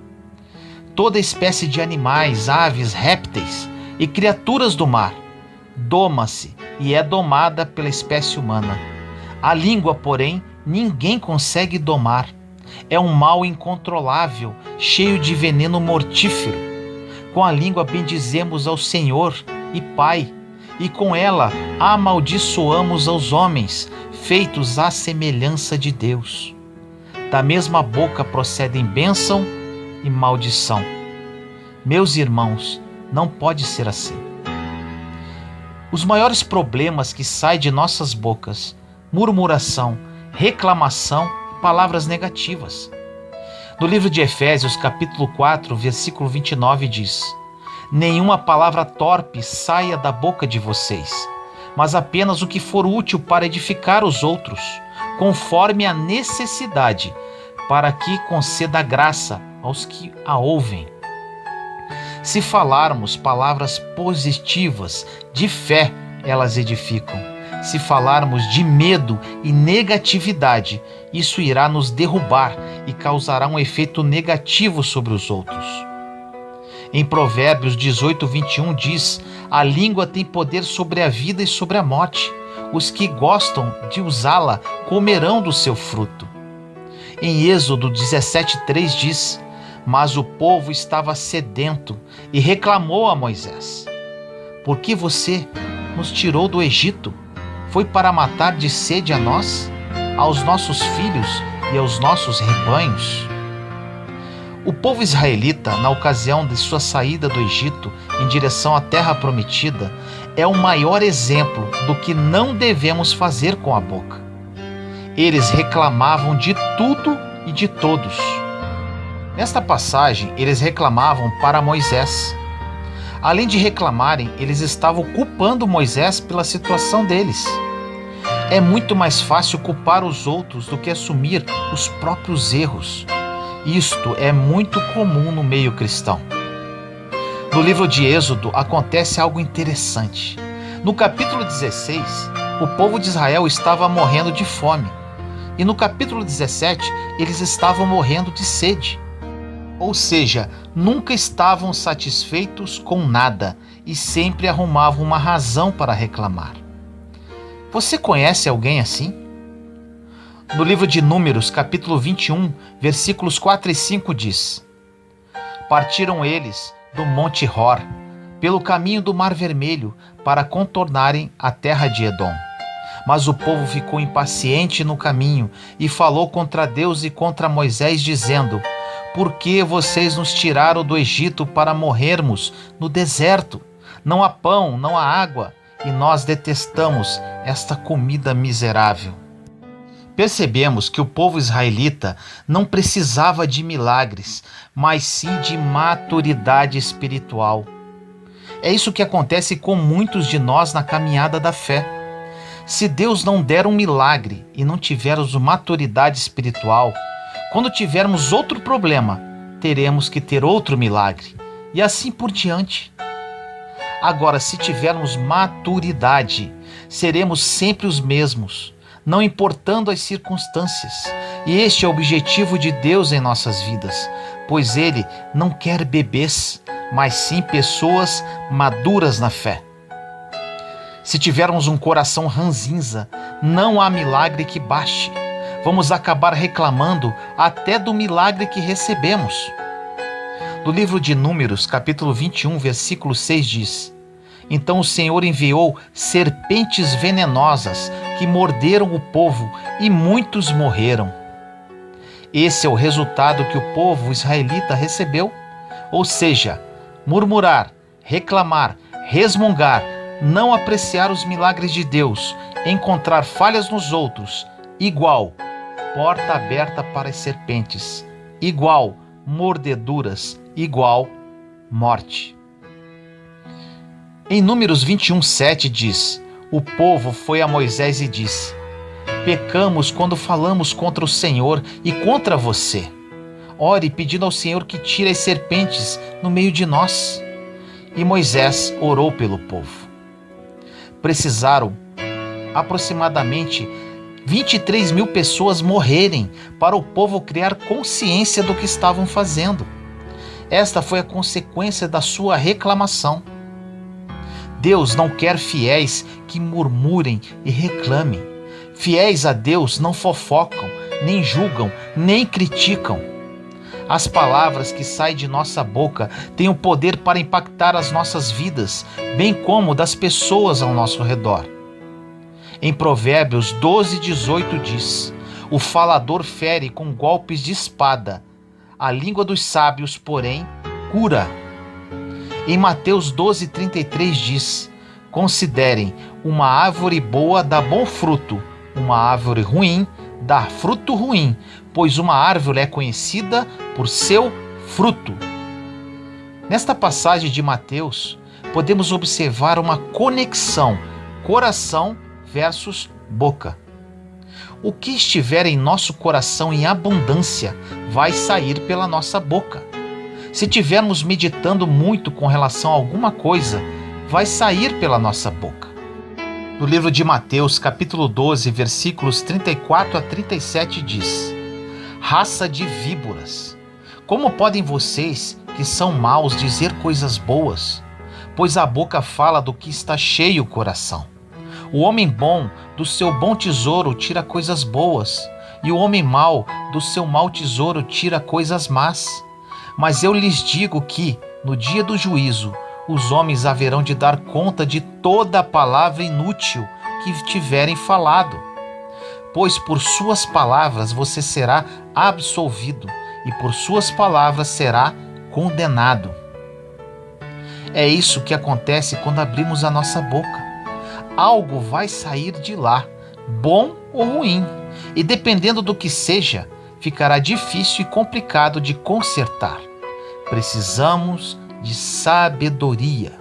toda espécie de animais, aves, répteis e criaturas do mar. Doma-se e é domada pela espécie humana. A língua, porém, ninguém consegue domar. É um mal incontrolável, cheio de veneno mortífero. Com a língua bendizemos ao Senhor e Pai, e com ela amaldiçoamos aos homens, feitos à semelhança de Deus. Da mesma boca procedem bênção e maldição. Meus irmãos, não pode ser assim. Os maiores problemas que saem de nossas bocas: murmuração, reclamação, palavras negativas. No livro de Efésios, capítulo 4, versículo 29 diz: nenhuma palavra torpe saia da boca de vocês, mas apenas o que for útil para edificar os outros, conforme a necessidade, para que conceda graça aos que a ouvem. Se falarmos palavras positivas, de fé, elas edificam. Se falarmos de medo e negatividade, isso irá nos derrubar e causará um efeito negativo sobre os outros. Em Provérbios 18:21 diz: a língua tem poder sobre a vida e sobre a morte. Os que gostam de usá-la comerão do seu fruto. Em Êxodo 17:3 diz: mas o povo estava sedento e reclamou a Moisés: por que você nos tirou do Egito? Foi para matar de sede a nós, aos nossos filhos e aos nossos rebanhos? O povo israelita, na ocasião de sua saída do Egito em direção à terra prometida, é o maior exemplo do que não devemos fazer com a boca. Eles reclamavam de tudo e de todos. Nesta passagem, eles reclamavam para Moisés. Além de reclamarem, eles estavam culpando Moisés pela situação deles. É muito mais fácil culpar os outros do que assumir os próprios erros. Isto é muito comum no meio cristão. No livro de Êxodo acontece algo interessante. No capítulo 16, o povo de Israel estava morrendo de fome. E no capítulo 17, eles estavam morrendo de sede. Ou seja, nunca estavam satisfeitos com nada e sempre arrumavam uma razão para reclamar. Você conhece alguém assim? No livro de Números, capítulo 21, versículos 4 e 5 diz: partiram eles do Monte Hor, pelo caminho do Mar Vermelho, para contornarem a terra de Edom. Mas o povo ficou impaciente no caminho e falou contra Deus e contra Moisés, dizendo: por que vocês nos tiraram do Egito para morrermos no deserto? Não há pão, não há água, e nós detestamos esta comida miserável. Percebemos que o povo israelita não precisava de milagres, mas sim de maturidade espiritual. É isso que acontece com muitos de nós na caminhada da fé. Se Deus não der um milagre e não tivermos maturidade espiritual, quando tivermos outro problema, teremos que ter outro milagre, e assim por diante. Agora, se tivermos maturidade, seremos sempre os mesmos, não importando as circunstâncias. E este é o objetivo de Deus em nossas vidas, pois Ele não quer bebês, mas sim pessoas maduras na fé. Se tivermos um coração ranzinza, não há milagre que baste. Vamos acabar reclamando até do milagre que recebemos. No livro de Números, capítulo 21, versículo 6 diz: então o Senhor enviou serpentes venenosas que morderam o povo e muitos morreram. Esse é o resultado que o povo israelita recebeu. Ou seja, murmurar, reclamar, resmungar, não apreciar os milagres de Deus, encontrar falhas nos outros, igual porta aberta para as serpentes, igual mordeduras, igual morte. Em Números 21:7 diz: o povo foi a Moisés e disse: pecamos quando falamos contra o Senhor e contra você. Ore pedindo ao Senhor que tire as serpentes no meio de nós. E Moisés orou pelo povo. Precisaram aproximadamente 23 mil pessoas morrerem para o povo criar consciência do que estavam fazendo. Esta foi a consequência da sua reclamação. Deus não quer fiéis que murmurem e reclamem. Fiéis a Deus não fofocam, nem julgam, nem criticam. As palavras que saem de nossa boca têm o poder para impactar as nossas vidas, bem como das pessoas ao nosso redor. Em Provérbios 12:18 diz: o falador fere com golpes de espada, a língua dos sábios, porém, cura. Em Mateus 12:33 diz: considerem, uma árvore boa dá bom fruto, uma árvore ruim dá fruto ruim, pois uma árvore é conhecida por seu fruto. Nesta passagem de Mateus, podemos observar uma conexão coração versus boca. O que estiver em nosso coração em abundância vai sair pela nossa boca. Se tivermos meditando muito com relação a alguma coisa, vai sair pela nossa boca. No livro de Mateus, capítulo 12, versículos 34 a 37 diz: raça de víboras, como podem vocês, que são maus, dizer coisas boas? Pois a boca fala do que está cheio o coração. O homem bom do seu bom tesouro tira coisas boas, e o homem mau do seu mau tesouro tira coisas más. Mas eu lhes digo que, no dia do juízo, os homens haverão de dar conta de toda a palavra inútil que tiverem falado. Pois por suas palavras você será absolvido, e por suas palavras será condenado. É isso que acontece quando abrimos a nossa boca. Algo vai sair de lá, bom ou ruim, e dependendo do que seja, ficará difícil e complicado de consertar. Precisamos de sabedoria.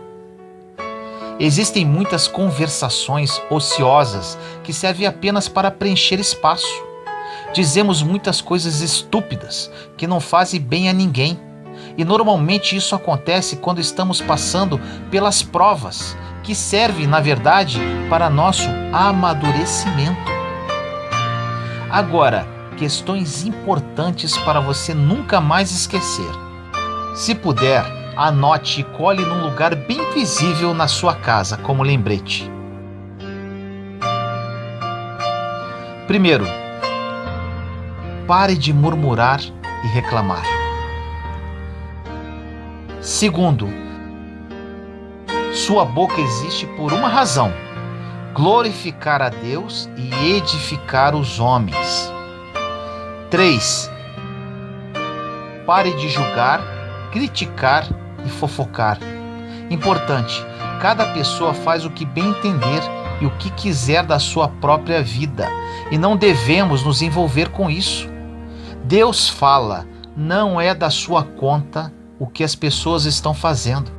Existem muitas conversações ociosas que servem apenas para preencher espaço. Dizemos muitas coisas estúpidas que não fazem bem a ninguém. E normalmente isso acontece quando estamos passando pelas provas, que servem, na verdade, para nosso amadurecimento. Agora, questões importantes para você nunca mais esquecer. Se puder, anote e cole num lugar bem visível na sua casa, como lembrete. Primeiro, pare de murmurar e reclamar. Segundo, sua boca existe por uma razão: glorificar a Deus e edificar os homens. 3. Pare de julgar, criticar e fofocar. Importante, cada pessoa faz o que bem entender e o que quiser da sua própria vida, e não devemos nos envolver com isso. Deus fala, não é da sua conta o que as pessoas estão fazendo.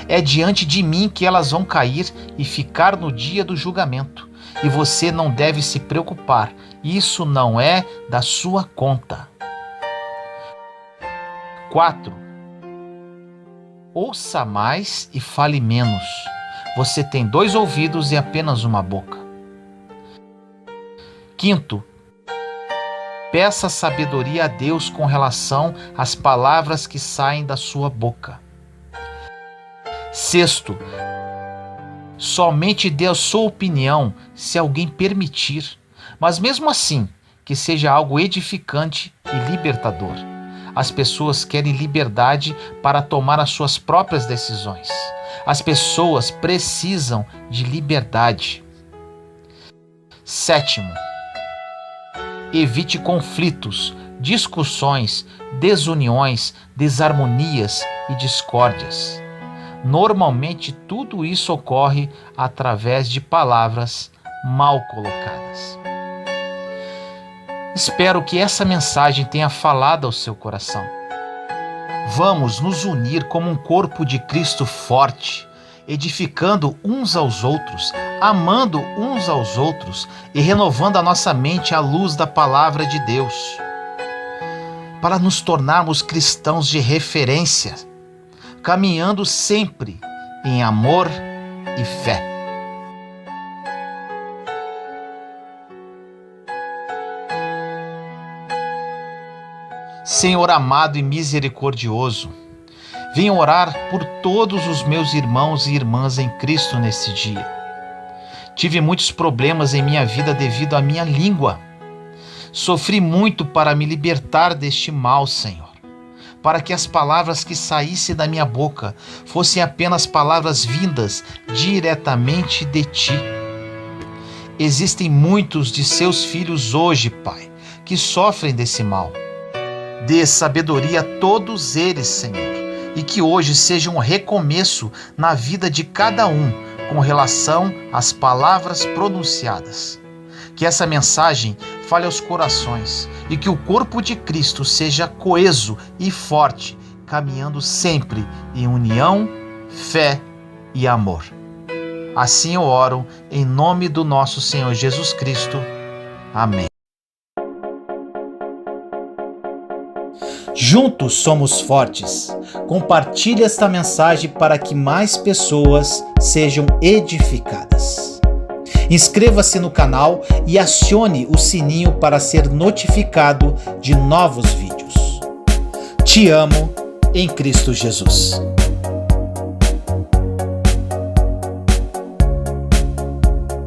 É diante de mim que elas vão cair e ficar no dia do julgamento. E você não deve se preocupar. Isso não é da sua conta. 4. Ouça mais e fale menos. Você tem 2 ouvidos e apenas uma boca. 5. Peça sabedoria a Deus com relação às palavras que saem da sua boca. 6. Somente dê a sua opinião se alguém permitir, mas mesmo assim, que seja algo edificante e libertador. As pessoas querem liberdade para tomar as suas próprias decisões. As pessoas precisam de liberdade. 7. Evite conflitos, discussões, desuniões, desarmonias e discórdias. Normalmente tudo isso ocorre através de palavras mal colocadas. Espero que essa mensagem tenha falado ao seu coração. Vamos nos unir como um corpo de Cristo forte, edificando uns aos outros, amando uns aos outros e renovando a nossa mente à luz da palavra de Deus, para nos tornarmos cristãos de referência, caminhando sempre em amor e fé. Senhor amado e misericordioso, Venho orar por todos os meus irmãos e irmãs em Cristo nesse dia. Tive muitos problemas em minha vida devido à minha língua. Sofri muito para me libertar deste mal, Senhor, para que as palavras que saíssem da minha boca fossem apenas palavras vindas diretamente de Ti. Existem muitos de seus filhos hoje, Pai, que sofrem desse mal. Dê sabedoria a todos eles, Senhor, e que hoje seja um recomeço na vida de cada um com relação às palavras pronunciadas. Que essa mensagem fale aos corações e que o corpo de Cristo seja coeso e forte, caminhando sempre em união, fé e amor. Assim eu oro em nome do nosso Senhor Jesus Cristo. Amém. Juntos somos fortes. Compartilhe esta mensagem para que mais pessoas sejam edificadas. Inscreva-se no canal e acione o sininho para ser notificado de novos vídeos. Te amo em Cristo Jesus.